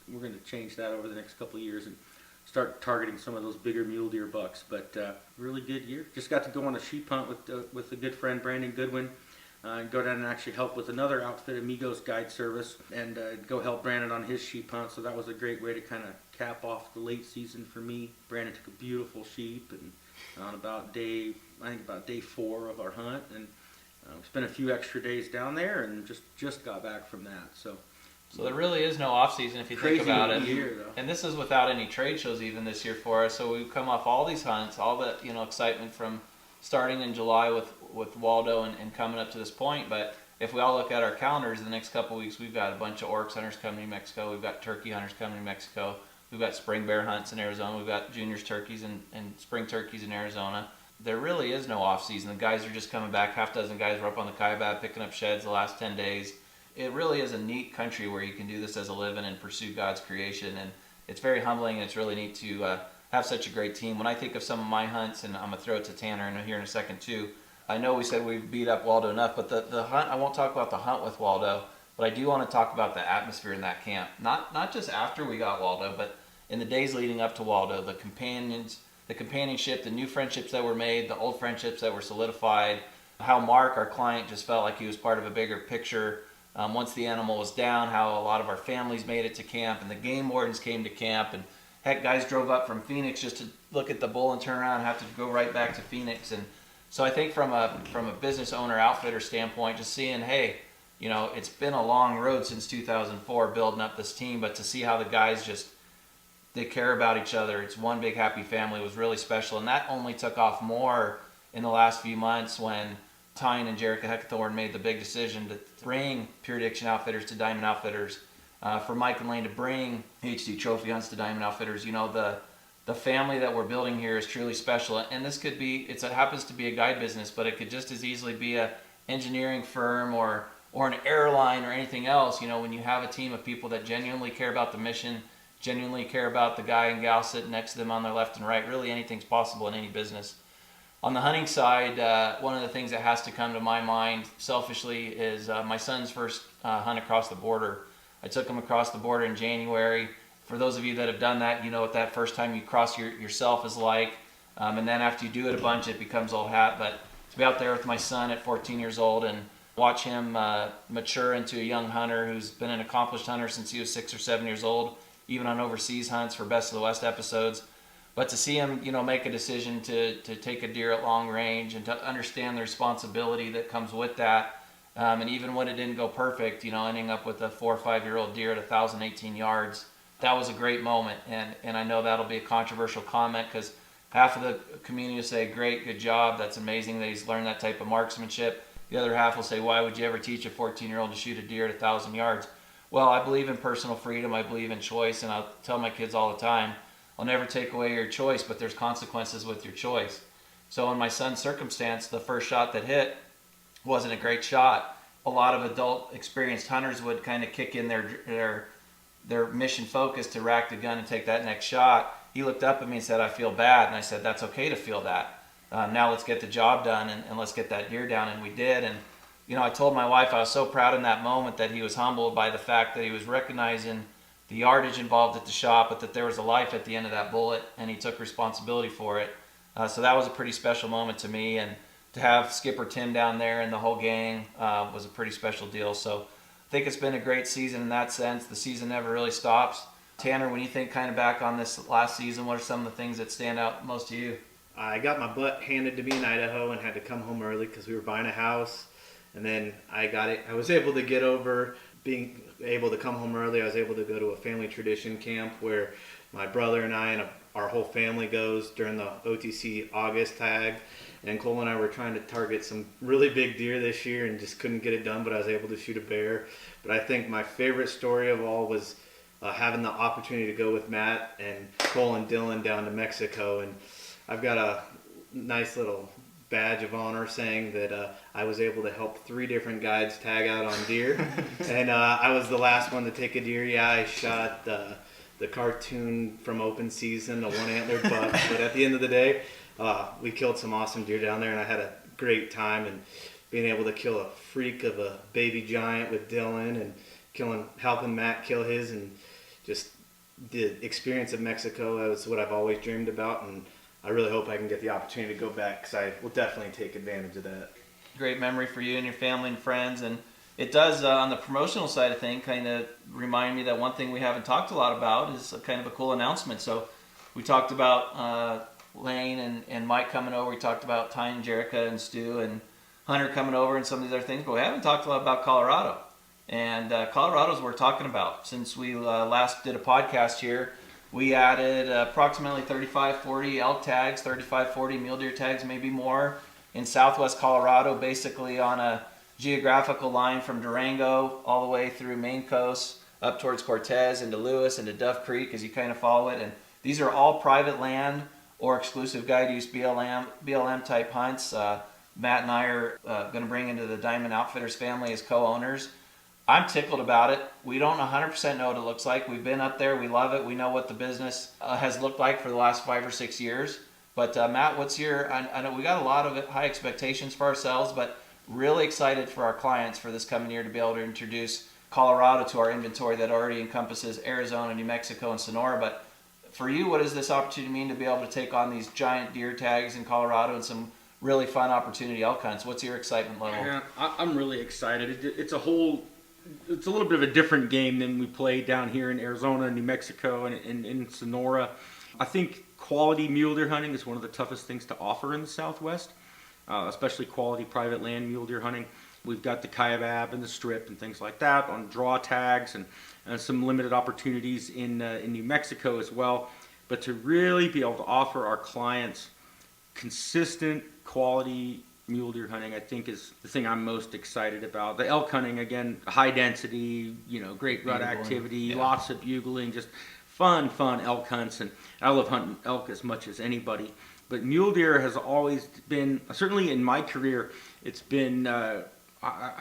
We're gonna change that over the next couple of years and start targeting some of those bigger mule deer bucks. But really good year. Just got to go on a sheep hunt with a good friend, Brandon Goodwin. Go down and actually help with another outfit, Amigos Guide Service, and go help Brandon on his sheep hunt. So that was a great way to kind of cap off the late season for me. Brandon took a beautiful sheep, and on about day 4 of our hunt, and we spent a few extra days down there, and just got back from that. So there really is no off season if you think about it. And this is without any trade shows even this year for us. So we've come off all these hunts, all the excitement from starting in July with Waldo and coming up to this point. But if we all look at our calendars, the next couple of weeks we've got a bunch of oryx hunters coming to New Mexico. We've got turkey hunters coming to New Mexico. We've got spring bear hunts in Arizona. We've got juniors turkeys and spring turkeys in Arizona. There really is no off season. The guys are just coming back. Half dozen guys were up on the Kaibab picking up sheds the last 10 days. It really is a neat country where you can do this as a living and pursue God's creation. And it's very humbling, and it's really neat to have such a great team. When I think of some of my hunts, and I'm going to throw it to Tanner and here in a second too, I know we said we beat up Waldo enough, but the hunt, I won't talk about the hunt with Waldo, but I do want to talk about the atmosphere in that camp. Not just after we got Waldo, but in the days leading up to Waldo, the companionship, the new friendships that were made, the old friendships that were solidified, how Mark, our client, just felt like he was part of a bigger picture once the animal was down, how a lot of our families made it to camp, and the game wardens came to camp, and heck, guys drove up from Phoenix just to look at the bull and turn around and have to go right back to Phoenix. And so I think from a business owner, outfitter standpoint, just seeing, hey, it's been a long road since 2004 building up this team, but to see how the guys they care about each other. It's one big happy family. Was really special, and that only took off more in the last few months when Tyne and Jerica Heckthorn made the big decision to bring Pure Addiction Outfitters to Diamond Outfitters, for Mike and Lane to bring HD Trophy Hunts to Diamond Outfitters. The family that we're building here is truly special, and this could be, it happens to be a guide business, but it could just as easily be a engineering firm or an airline or anything else. When you have a team of people that genuinely care about the mission, genuinely care about the guy and gal sitting next to them on their left and right, really anything's possible in any business. On the hunting side, one of the things that has to come to my mind selfishly is my son's first hunt across the border. I took him across the border in January. For those of you that have done that, you know what that first time you cross yourself is like. And then after you do it a bunch, it becomes old hat. But to be out there with my son at 14 years old and watch him mature into a young hunter who's been an accomplished hunter since he was 6 or 7 years old, even on overseas hunts for Best of the West episodes. But to see him, make a decision to take a deer at long range and to understand the responsibility that comes with that, and even when it didn't go perfect, ending up with a 4 or 5 year old deer at 1,018 yards, that was a great moment. And I know that'll be a controversial comment because half of the community will say, great, good job, that's amazing that he's learned that type of marksmanship. The other half will say, why would you ever teach a 14-year-old to shoot a deer at 1,000 yards? Well, I believe in personal freedom, I believe in choice, and I'll tell my kids all the time, I'll never take away your choice, but there's consequences with your choice. So in my son's circumstance, the first shot that hit wasn't a great shot. A lot of adult experienced hunters would kind of kick in their mission focus to rack the gun and take that next shot. He looked up at me and said, I feel bad. And I said, that's okay to feel that. Now let's get the job done and let's get that deer down. And we did. And, I told my wife I was so proud in that moment that he was humbled by the fact that he was recognizing the yardage involved at the shot, but that there was a life at the end of that bullet, and he took responsibility for it. So that was a pretty special moment to me. And to have Skipper Tim down there and the whole gang was a pretty special deal. So I think it's been a great season in that sense. The season never really stops. Tanner, when you think kind of back on this last season, what are some of the things that stand out most to you? I got my butt handed to me in Idaho and had to come home early because we were buying a house. And then I was able to get over being able to come home early. I was able to go to a family tradition camp where my brother and I and our whole family goes during the OTC August tag. And Cole and I were trying to target some really big deer this year and just couldn't get it done, but I was able to shoot a bear. But I think my favorite story of all was having the opportunity to go with Matt and Cole and Dylan down to Mexico. And I've got a nice little badge of honor saying that I was able to help 3 different guides tag out on deer. And I was the last one to take a deer. Yeah, I shot the cartoon from open season, a 1-antlered buck. But at the end of the day, we killed some awesome deer down there, and I had a great time. And being able to kill a freak of a baby giant with Dylan and helping Matt kill his, and just the experience of Mexico was what I've always dreamed about. And I really hope I can get the opportunity to go back because I will definitely take advantage of that. Great memory for you and your family and friends. And it does, on the promotional side of things, kind of remind me that one thing we haven't talked a lot about is kind of a cool announcement. So we talked about Lane and Mike coming over. We talked about Ty and Jerica and Stu and Hunter coming over and some of these other things. But we haven't talked a lot about Colorado. And Colorado's we're talking about. Since we last did a podcast here, we added approximately 35-40 elk tags, 35-40 mule deer tags, maybe more, in southwest Colorado, basically on a geographical line from Durango all the way through Maine coast, up towards Cortez, into Lewis, into Dove Creek as you kind of follow it. And these are all private land or exclusive guide use BLM type hunts. Matt and I are going to bring into the Diamond Outfitters family as co-owners. I'm tickled about it. We don't 100% know what it looks like. We've been up there. We love it. We know what the business has looked like for the last 5 or 6 years. But Matt, what's your, I know we got a lot of high expectations for ourselves, but really excited for our clients for this coming year to be able to introduce Colorado to our inventory that already encompasses Arizona, New Mexico, and Sonora. But for you, what does this opportunity mean to be able to take on these giant deer tags in Colorado and some really fun opportunity elk hunts? What's your excitement level? Yeah, I'm really excited. It's a little bit of a different game than we play down here in Arizona, New Mexico, and in Sonora. I think quality mule deer hunting is one of the toughest things to offer in the Southwest, especially quality private land mule deer hunting. We've got the Kaibab and the Strip and things like that on draw tags and some limited opportunities in New Mexico as well. But to really be able to offer our clients consistent quality mule deer hunting, I think, is the thing I'm most excited about. The elk hunting, again, high density, great rut activity, lots of bugling, just fun elk hunts. And I love hunting elk as much as anybody. But mule deer has always been, certainly in my career, it's been, I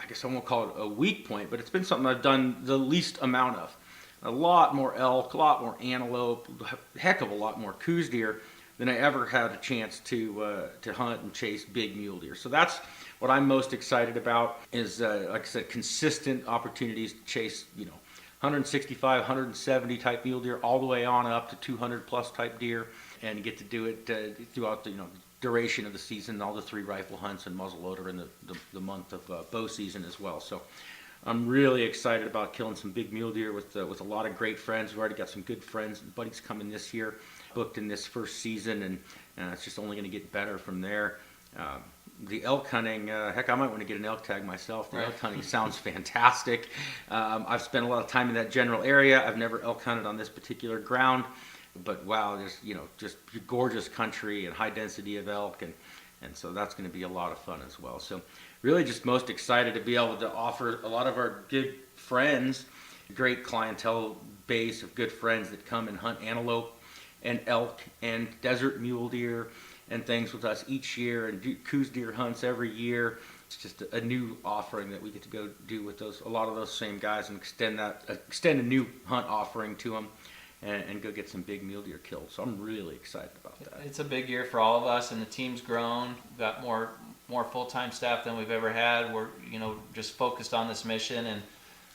guess I won't call it a weak point, but it's been something I've done the least amount of. A lot more elk, a lot more antelope, a heck of a lot more coos deer than I ever had a chance to hunt and chase big mule deer. So that's what I'm most excited about is, like I said, consistent opportunities to chase, 165, 170 type mule deer all the way on up to 200 plus type deer, and get to do it throughout the duration of the season, all the 3 rifle hunts and muzzleloader in the month of bow season as well. So I'm really excited about killing some big mule deer with a lot of great friends. We've already got some good friends and buddies coming this year, booked in this first season, and it's just only going to get better from there. The elk hunting, heck, I might want to get an elk tag myself. The elk hunting sounds fantastic. I've spent a lot of time in that general area. I've never elk hunted on this particular ground, but wow, there's just gorgeous country and high density of elk, and so that's going to be a lot of fun as well. So really just most excited to be able to offer a lot of our good friends, great clientele base of good friends that come and hunt antelope and elk and desert mule deer and things with us each year, and do coos deer hunts every year. It's just a new offering that we get to go do with a lot of those same guys, and extend a new hunt offering to them, and go get some big mule deer killed. So I'm really excited about that. It's a big year for all of us, and the team's grown. We've got more full-time staff than we've ever had. We're just focused on this mission. And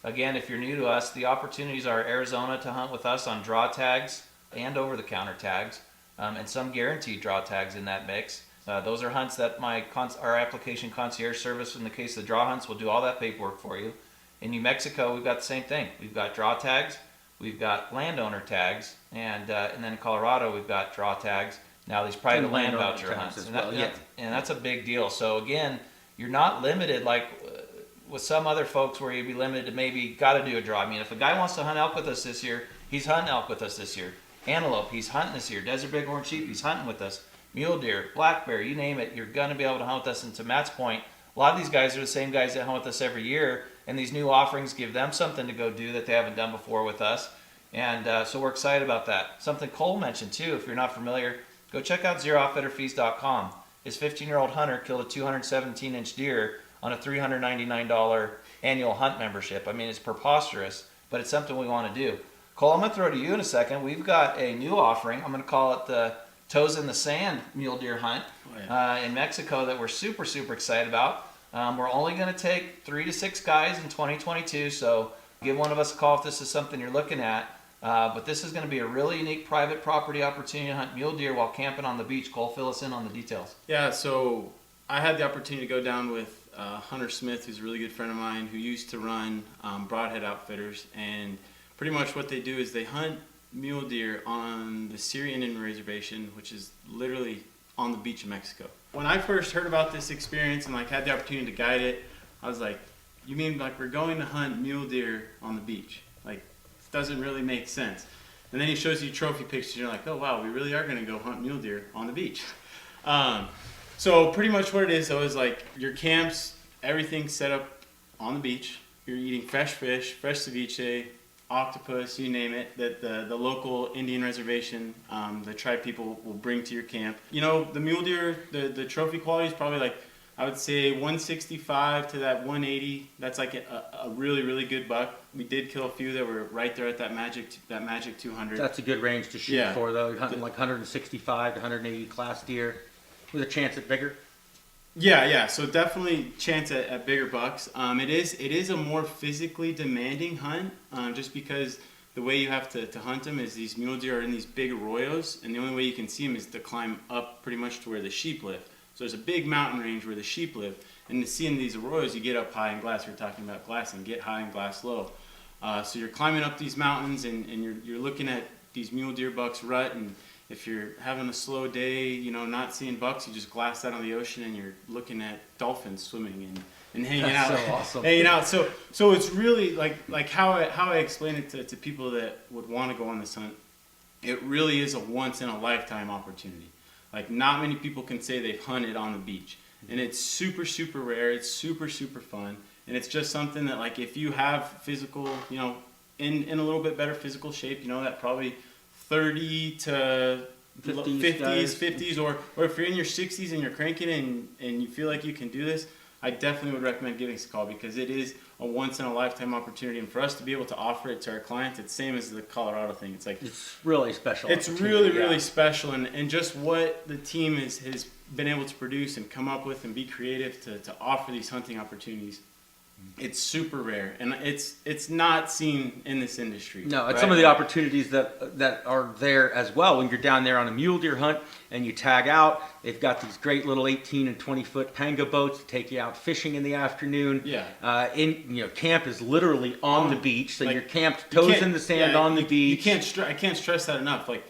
again, if you're new to us, the opportunities are Arizona to hunt with us on draw tags and over-the-counter tags, and some guaranteed draw tags in that mix. Those are hunts that our application concierge service, in the case of the draw hunts, will do all that paperwork for you. In New Mexico, we've got the same thing. We've got draw tags, we've got landowner tags, and then in Colorado, we've got draw tags. Now these private land voucher hunts, and that's a big deal. So again, you're not limited like with some other folks where you'd be limited to maybe got to do a draw. I mean, if a guy wants to hunt elk with us this year, he's hunting elk with us this year. Antelope, he's hunting this year. Desert bighorn sheep, he's hunting with us. Mule deer, black bear, you name it, you're going to be able to hunt with us. And to Matt's point, a lot of these guys are the same guys that hunt with us every year, and these new offerings give them something to go do that they haven't done before with us. And so we're excited about that. Something Cole mentioned too, if you're not familiar, go check out ZeroOutfitterFees.com. His 15-year-old hunter killed a 217-inch deer on a $399 annual hunt membership. I mean, it's preposterous, but it's something we want to do. Cole, I'm going to throw to you in a second. We've got a new offering. I'm going to call it the Toes in the Sand Mule Deer Hunt in Mexico that we're super, super excited about. We're only going to take 3 to 6 guys in 2022, so give one of us a call if this is something you're looking at. But this is going to be a really unique private property opportunity to hunt mule deer while camping on the beach. Cole, fill us in on the details. Yeah, so I had the opportunity to go down with Hunter Smith, who's a really good friend of mine, who used to run Broadhead Outfitters, and pretty much what they do is they hunt mule deer on the Syrian Indian Reservation, which is literally on the beach of Mexico. When I first heard about this experience and had the opportunity to guide it, I was like, you mean we're going to hunt mule deer on the beach? Doesn't really make sense. And then he shows you trophy pictures, and you're like, oh wow, we really are going to go hunt mule deer on the beach. So pretty much what it is, though, is your camps, everything's set up on the beach. You're eating fresh fish, fresh ceviche, octopus, you name it, that the local Indian reservation, the tribe people will bring to your camp. The mule deer, the trophy quality is probably I would say 165 to that 180. That's a really, really good buck. We did kill a few that were right there at that magic 200. That's a good range to shoot for, though. You're hunting 165 to 180 class deer with a chance at bigger. Yeah. So definitely chance at bigger bucks. It is a more physically demanding hunt, just because the way you have to hunt them is these mule deer are in these big arroyos, and the only way you can see them is to climb up pretty much to where the sheep live. So there's a big mountain range where the sheep live, and to see in these arroyos, you get up high in glass. We're talking about glassing, get high and glass low. So you're climbing up these mountains, and you're looking at these mule deer bucks rut, and if you're having a slow day, not seeing bucks, you just glass out on the ocean, and you're looking at dolphins swimming and hanging out. That's so awesome. Hanging out. So it's really like how I explain it to people that would want to go on this hunt. It really is a once in a lifetime opportunity. Not many people can say they've hunted on the beach, and it's super, super rare. It's super, super fun, and it's just something that if you have physical, in a little bit better physical shape, that probably 30 to 50s, or if you're in your 60s and you're cranking and you feel like you can do this, I definitely would recommend giving us a call, because it is a once in a lifetime opportunity, and for us to be able to offer it to our clients, it's same as the Colorado thing. It's really special. It's really, really special, and just what the team has been able to produce and come up with and be creative to offer these hunting opportunities. It's super rare, and it's not seen in this industry. No, it's right? some of the opportunities that are there as well. When you're down there on a mule deer hunt and you tag out, they've got these great little 18 and 20 foot panga boats to take you out fishing in the afternoon. Yeah. Camp is literally on the beach, so like, you're camped toes in the sand on the beach. I can't stress that enough. Like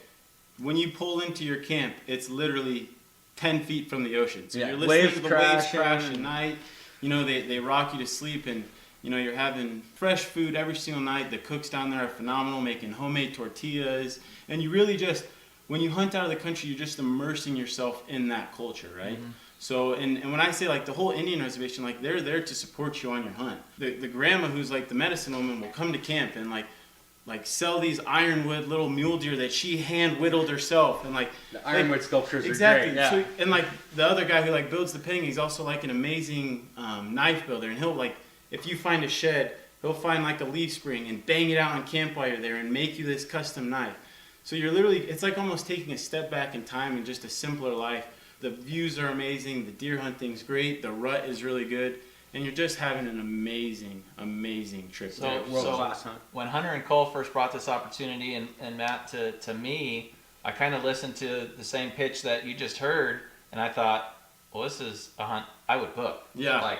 when you pull into your camp, it's literally 10 feet from the ocean. So you're listening to the waves crash at night. They rock you to sleep, and you're having fresh food every single night. The cooks down there are phenomenal, making homemade tortillas, and you really just, when you hunt out of the country, you're just immersing yourself in that culture, right? Mm-hmm. So, and when I say like the whole Indian reservation, like they're there to support you on your hunt. The grandma who's like the medicine woman will come to camp and like sell these ironwood little mule deer that she hand whittled herself, and like the ironwood sculptures exactly. are great. Yeah. So, and like the other guy who like builds the ping, he's also like an amazing knife builder, and he'll like, if you find a shed, he'll find like a leaf spring and bang it out on campfire there and make you this custom knife. So you're literally, it's like almost taking a step back in time and just a simpler life. The views are amazing, the deer hunting's great, the rut is really good, and you're just having an amazing, amazing trip. So, world-class hunt. When Hunter and Cole first brought this opportunity, and Matt, to me, I kind of listened to the same pitch that you just heard, and I thought, well, this is a hunt I would book. Yeah. Like,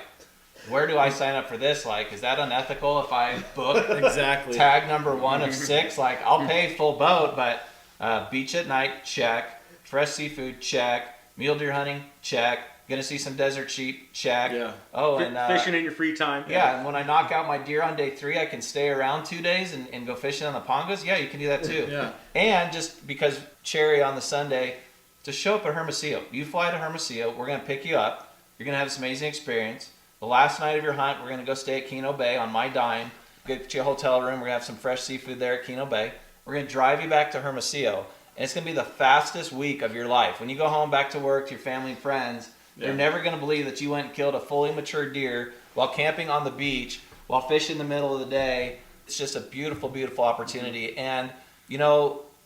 where do I sign up for this? Like, is that unethical if I book Exactly. tag number 1 of 6? Like, I'll pay full boat, but beach at night, check. Fresh seafood, check. Mule deer hunting, check. Gonna see some desert sheep, check. Yeah. Oh, and fishing in your free time. yeah, and when I knock out my deer on day 3, I can stay around 2 days and go fishing on the pongas. Yeah, you can do that too. Yeah. And just because cherry on the Sunday, to show up at Hermosillo. You fly to Hermosillo, we're gonna pick you up. You're gonna have this amazing experience. The last night of your hunt, we're gonna go stay at Keno Bay on my dime. Get you a hotel room. We're gonna have some fresh seafood there at Keno Bay. We're gonna drive you back to Hermosillo, and it's gonna be the fastest week of your life. When you go home back to work to your family and friends, they're never going to believe that you went and killed a fully mature deer while camping on the beach, while fishing in the middle of the day. It's just a beautiful, beautiful opportunity. And,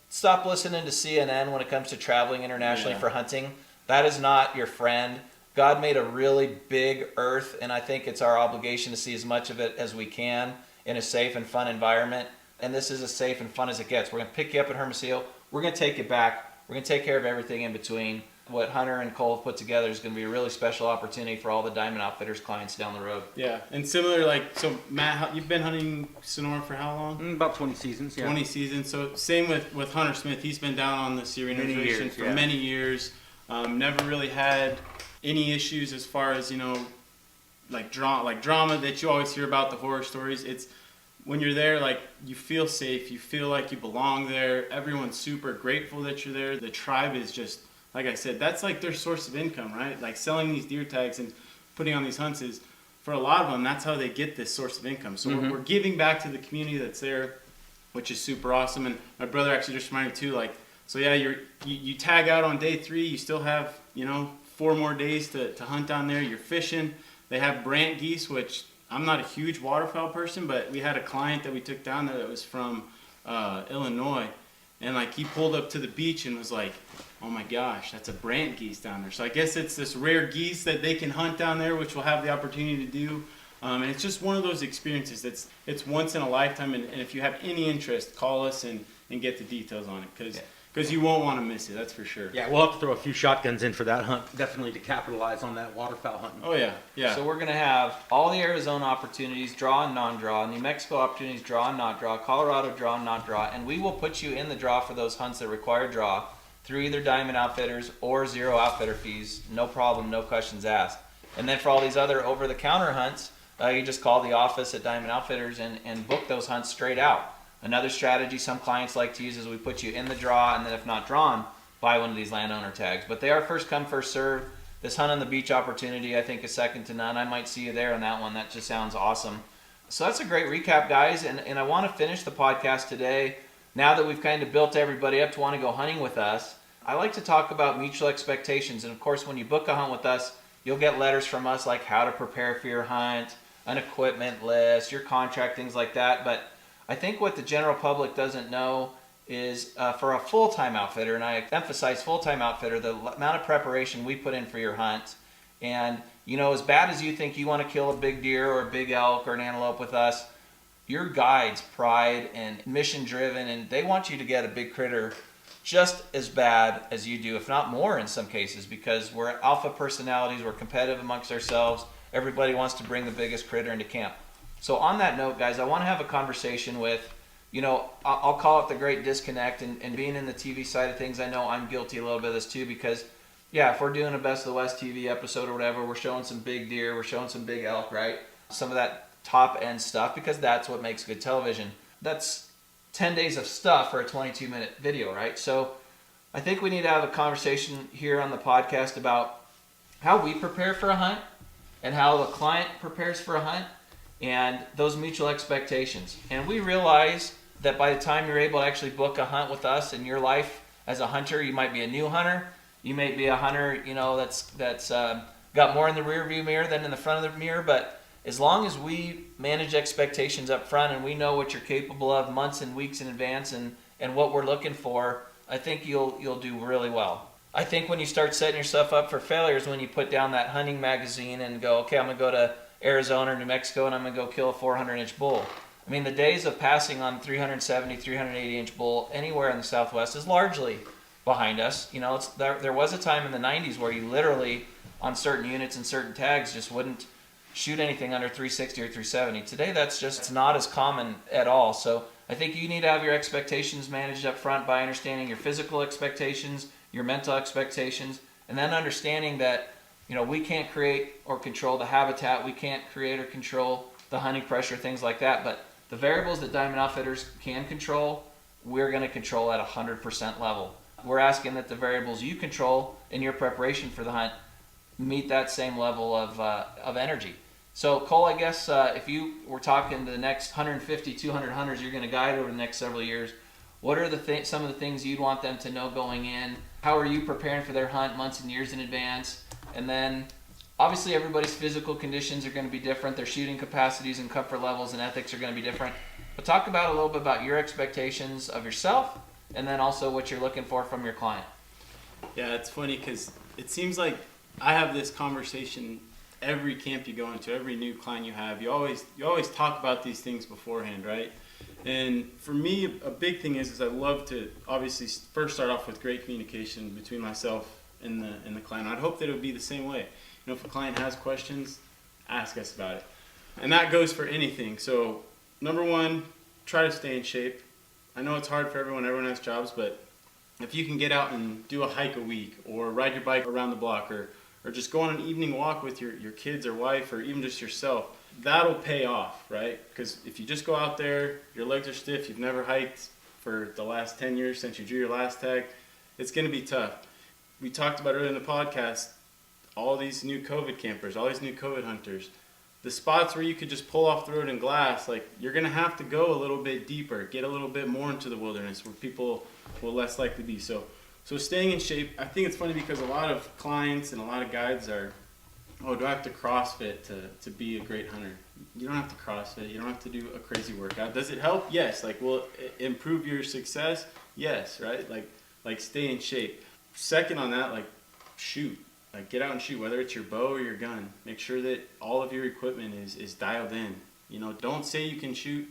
stop listening to CNN when it comes to traveling internationally for hunting. That is not your friend. God made a really big earth, and I think it's our obligation to see as much of it as we can in a safe and fun environment. And this is as safe and fun as it gets. We're going to pick you up at Hermosillo. We're going to take you back. We're going to take care of everything in between. What Hunter and Cole have put together is going to be a really special opportunity for all the Diamond Outfitters clients down the road. Yeah, and similar, so Matt, you've been hunting Sonora for how long? About 20 seasons, yeah. 20 seasons. So same with Hunter Smith. He's been down on the Syrian reservation for many years. Never really had any issues as far as, like drama that you always hear about, the horror stories. It's when you're there, like, you feel safe. You feel like you belong there. Everyone's super grateful that you're there. The tribe is just... Like I said, that's like their source of income, right? Like selling these deer tags and putting on these hunts is, for a lot of them, that's how they get this source of income. So we're giving back to the community that's there, which is super awesome. And my brother actually just reminded me too, you tag out on day 3, you still have, 4 more days to hunt down there. You're fishing. They have brant geese, which I'm not a huge waterfowl person, but we had a client that we took down there that was from Illinois. And like he pulled up to the beach and was like, oh my gosh, that's a brant geese down there. So I guess it's this rare geese that they can hunt down there, which we'll have the opportunity to do. And it's just one of those experiences it's once in a lifetime. And if you have any interest, call us and get the details on it because you won't want to miss it. That's for sure. Yeah, we'll have to throw a few shotguns in for that hunt, definitely to capitalize on that waterfowl hunting. Oh yeah, yeah. So we're going to have all the Arizona opportunities, draw and non-draw, New Mexico opportunities, draw and not draw, Colorado draw and not draw, and we will put you in the draw for those hunts that require draw through either Diamond Outfitters or zero outfitter fees. No problem, no questions asked. And then for all these other over-the-counter hunts, you just call the office at Diamond Outfitters and book those hunts straight out. Another strategy some clients like to use is we put you in the draw, and then if not drawn, buy one of these landowner tags. But they are first come, first serve. This hunt on the beach opportunity, I think, is second to none. I might see you there on that one. That just sounds awesome. So that's a great recap, guys. And I want to finish the podcast today. Now that we've kind of built everybody up to want to go hunting with us, I like to talk about mutual expectations. And of course, when you book a hunt with us, you'll get letters from us like how to prepare for your hunt, an equipment list, your contract, things like that. But I think what the general public doesn't know is for a full-time outfitter, and I emphasize full-time outfitter, the amount of preparation we put in for your hunt. And As bad as you think you want to kill a big deer or a big elk or an antelope with us, your guide's pride and mission driven, and they want you to get a big critter just as bad as you do, if not more in some cases, because we're alpha personalities, we're competitive amongst ourselves. Everybody wants to bring the biggest critter into camp. So on that note, guys, I want to have a conversation with, I'll call it the great disconnect, and being in the TV side of things, I know I'm guilty a little bit of this too, because if we're doing a Best of the West TV episode or whatever, we're showing some big deer, we're showing some big elk, right? Some of that top end stuff, because that's what makes good television. That's 10 days of stuff for a 22-minute video, right? So I think we need to have a conversation here on the podcast about how we prepare for a hunt and how the client prepares for a hunt and those mutual expectations. And we realize that by the time you're able to actually book a hunt with us in your life as a hunter, you might be a new hunter, you may be a hunter, that's got more in the rear view mirror than in the front of the mirror, but as long as we manage expectations up front and we know what you're capable of months and weeks in advance and what we're looking for, I think you'll do really well. I think when you start setting yourself up for failures, when you put down that hunting magazine and go, okay, I'm going to go to Arizona or New Mexico and I'm going to go kill a 400-inch bull. I mean, the days of passing on 370, 380-inch bull anywhere in the Southwest is largely behind us. There was a time in the 90s where you literally, on certain units and certain tags, just wouldn't shoot anything under 360 or 370. Today, it's not as common at all. So I think you need to have your expectations managed up front by understanding your physical expectations, your mental expectations, and then understanding that, we can't create or control the habitat, we can't create or control the hunting pressure, things like that, but the variables that Diamond Outfitters can control, we're going to control at 100% level. We're asking that the variables you control in your preparation for the hunt meet that same level of energy. So Cole, I guess if you were talking to the next 150, 200 hunters you're going to guide over the next several years, what are some of the things you'd want them to know going in? How are you preparing for their hunt months and years in advance? And then obviously everybody's physical conditions are going to be different. Their shooting capacities and comfort levels and ethics are going to be different. But talk about a little bit about your expectations of yourself and then also what you're looking for from your client. Yeah, it's funny because it seems like I have this conversation every camp you go into, every new client you have. You always talk about these things beforehand, right? And for me, a big thing is I love to obviously first start off with great communication between myself and the client. I'd hope that it would be the same way. If a client has questions, ask us about it. And that goes for anything. So number one, try to stay in shape. I know it's hard for everyone has jobs, but if you can get out and do a hike a week or ride your bike around the block or just go on an evening walk with your kids or wife or even just yourself, that'll pay off, right? Because if you just go out there, your legs are stiff, you've never hiked for the last 10 years since you drew your last tag, it's going to be tough. We talked about earlier in the podcast, all these new COVID campers, all these new COVID hunters, the spots where you could just pull off the road in glass, like you're going to have to go a little bit deeper, get a little bit more into the wilderness where people will less likely be. So staying in shape, I think it's funny because a lot of clients and a lot of guides are, do I have to CrossFit to be a great hunter? You don't have to CrossFit. You don't have to do a crazy workout. Does it help? Yes. Will it improve your success? Yes, right? Like stay in shape. Second on that, shoot. Get out and shoot, whether it's your bow or your gun. Make sure that all of your equipment is dialed in. Don't say you can shoot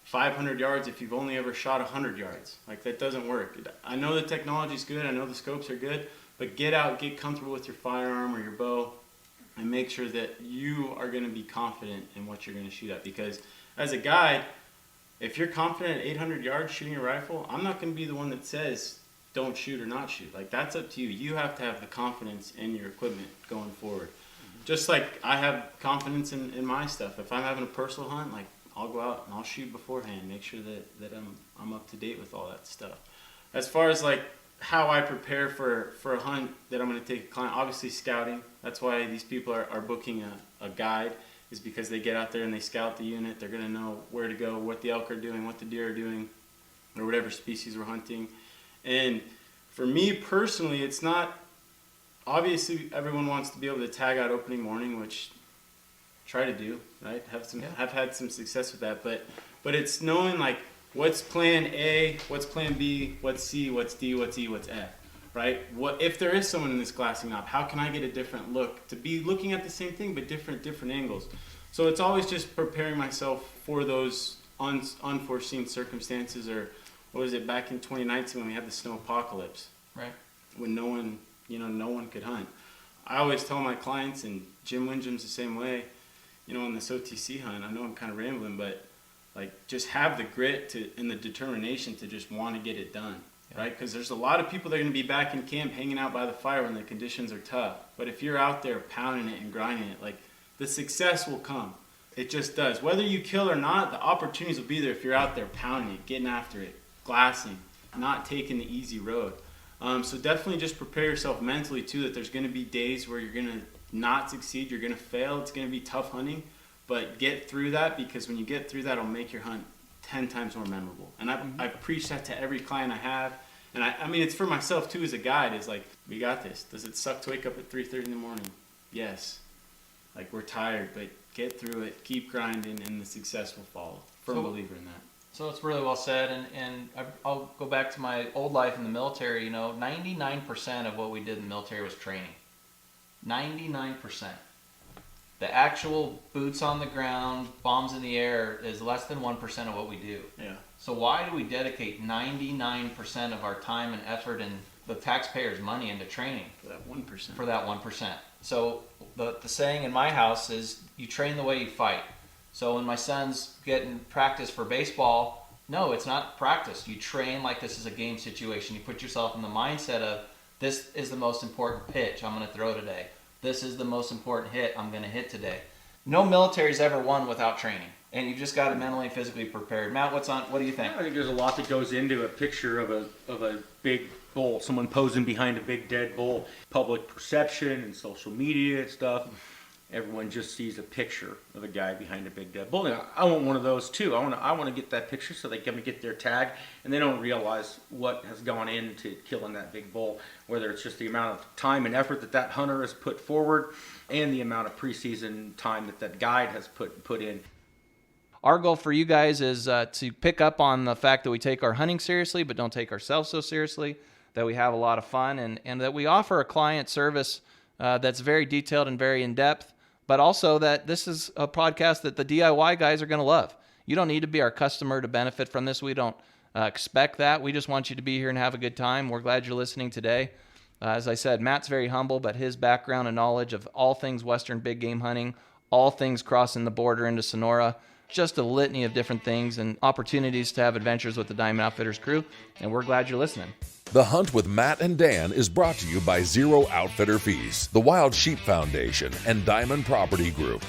500 yards if you've only ever shot 100 yards. That doesn't work. I know the technology's good. I know the scopes are good. But get out, get comfortable with your firearm or your bow, and make sure that you are going to be confident in what you're going to shoot at. Because as a guide, if you're confident at 800 yards shooting a rifle, I'm not going to be the one that says don't shoot or not shoot. That's up to you. You have to have the confidence in your equipment going forward. Mm-hmm. Just like I have confidence in my stuff. If I'm having a personal hunt, I'll go out and I'll shoot beforehand, make sure that I'm up to date with all that stuff. As far as how I prepare for a hunt that I'm going to take a client, obviously scouting. That's why these people are booking a guide, is because they get out there and they scout the unit. They're going to know where to go, what the elk are doing, what the deer are doing, or whatever species we're hunting. And for me personally, it's not, obviously everyone wants to be able to tag out opening morning, which try to do, right? Have had some success with that, but it's knowing what's plan A, what's plan B, what's C, what's D, what's E, what's F, right? What if there is someone in this glassing knob? How can I get a different look to be looking at the same thing but different angles? So it's always just preparing myself for those unforeseen circumstances. Or what was it, back in 2019 when we had the snow apocalypse, Right. when no one could hunt. I always tell my clients, and Jim Windham's the same way, on this OTC hunt. I know I'm kind of rambling, but like, just have the grit and the determination to just want to get it done, right? Because there's a lot of people that are going to be back in camp hanging out by the fire when the conditions are tough. But if you're out there pounding it and grinding it, like, the success will come. It just does. Whether you kill or not, the opportunities will be there if you're out there pounding it, getting after it, glassing, not taking the easy road. So definitely just prepare yourself mentally too, that there's going to be days where you're going to not succeed, you're going to fail, it's going to be tough hunting, but get through that, because when you get through that, it'll make your hunt 10 times more memorable. And I've preached that to every client I have. And I mean, it's for myself too as a guide, is like, we got this. Does it suck to wake up at 3:30 in the morning? Yes. Like, we're tired, but get through it, keep grinding, and the success will follow. Firm believer in that. So it's really well said, and I'll go back to my old life in the military. 99% of what we did in the military was training. 99%. The actual boots on the ground, bombs in the air is less than 1% of what we do. Yeah. So why do we dedicate 99% of our time and effort and the taxpayers' money into training? For that 1%. For that 1%. So the saying in my house is, you train the way you fight. So when my son's getting practice for baseball, no, it's not practice. You train like this is a game situation. You put yourself in the mindset of, this is the most important pitch I'm going to throw today. This is the most important hit I'm going to hit today. No military's ever won without training. And you've just got to mentally and physically prepared. Matt, what do you think? I think there's a lot that goes into a picture of a big bull, someone posing behind a big dead bull. Public perception and social media and stuff. Everyone just sees a picture of a guy behind a big dead bull. And I want one of those too. I want to get that picture so they can get their tag, and they don't realize what has gone into killing that big bull. Whether it's just the amount of time and effort that hunter has put forward, and the amount of preseason time that guide has put in. Our goal for you guys is to pick up on the fact that we take our hunting seriously, but don't take ourselves so seriously, that we have a lot of fun, and that we offer a client service that's very detailed and very in-depth, but also that this is a podcast that the DIY guys are going to love. You don't need to be our customer to benefit from this. We don't expect that. We just want you to be here and have a good time. We're glad you're listening today. As I said, Matt's very humble, but his background and knowledge of all things Western big game hunting, all things crossing the border into Sonora, just a litany of different things and opportunities to have adventures with the Diamond Outfitters crew, and we're glad you're listening. The Hunt with Matt and Dan is brought to you by Zero Outfitter Fees, the Wild Sheep Foundation, and Diamond Property Group.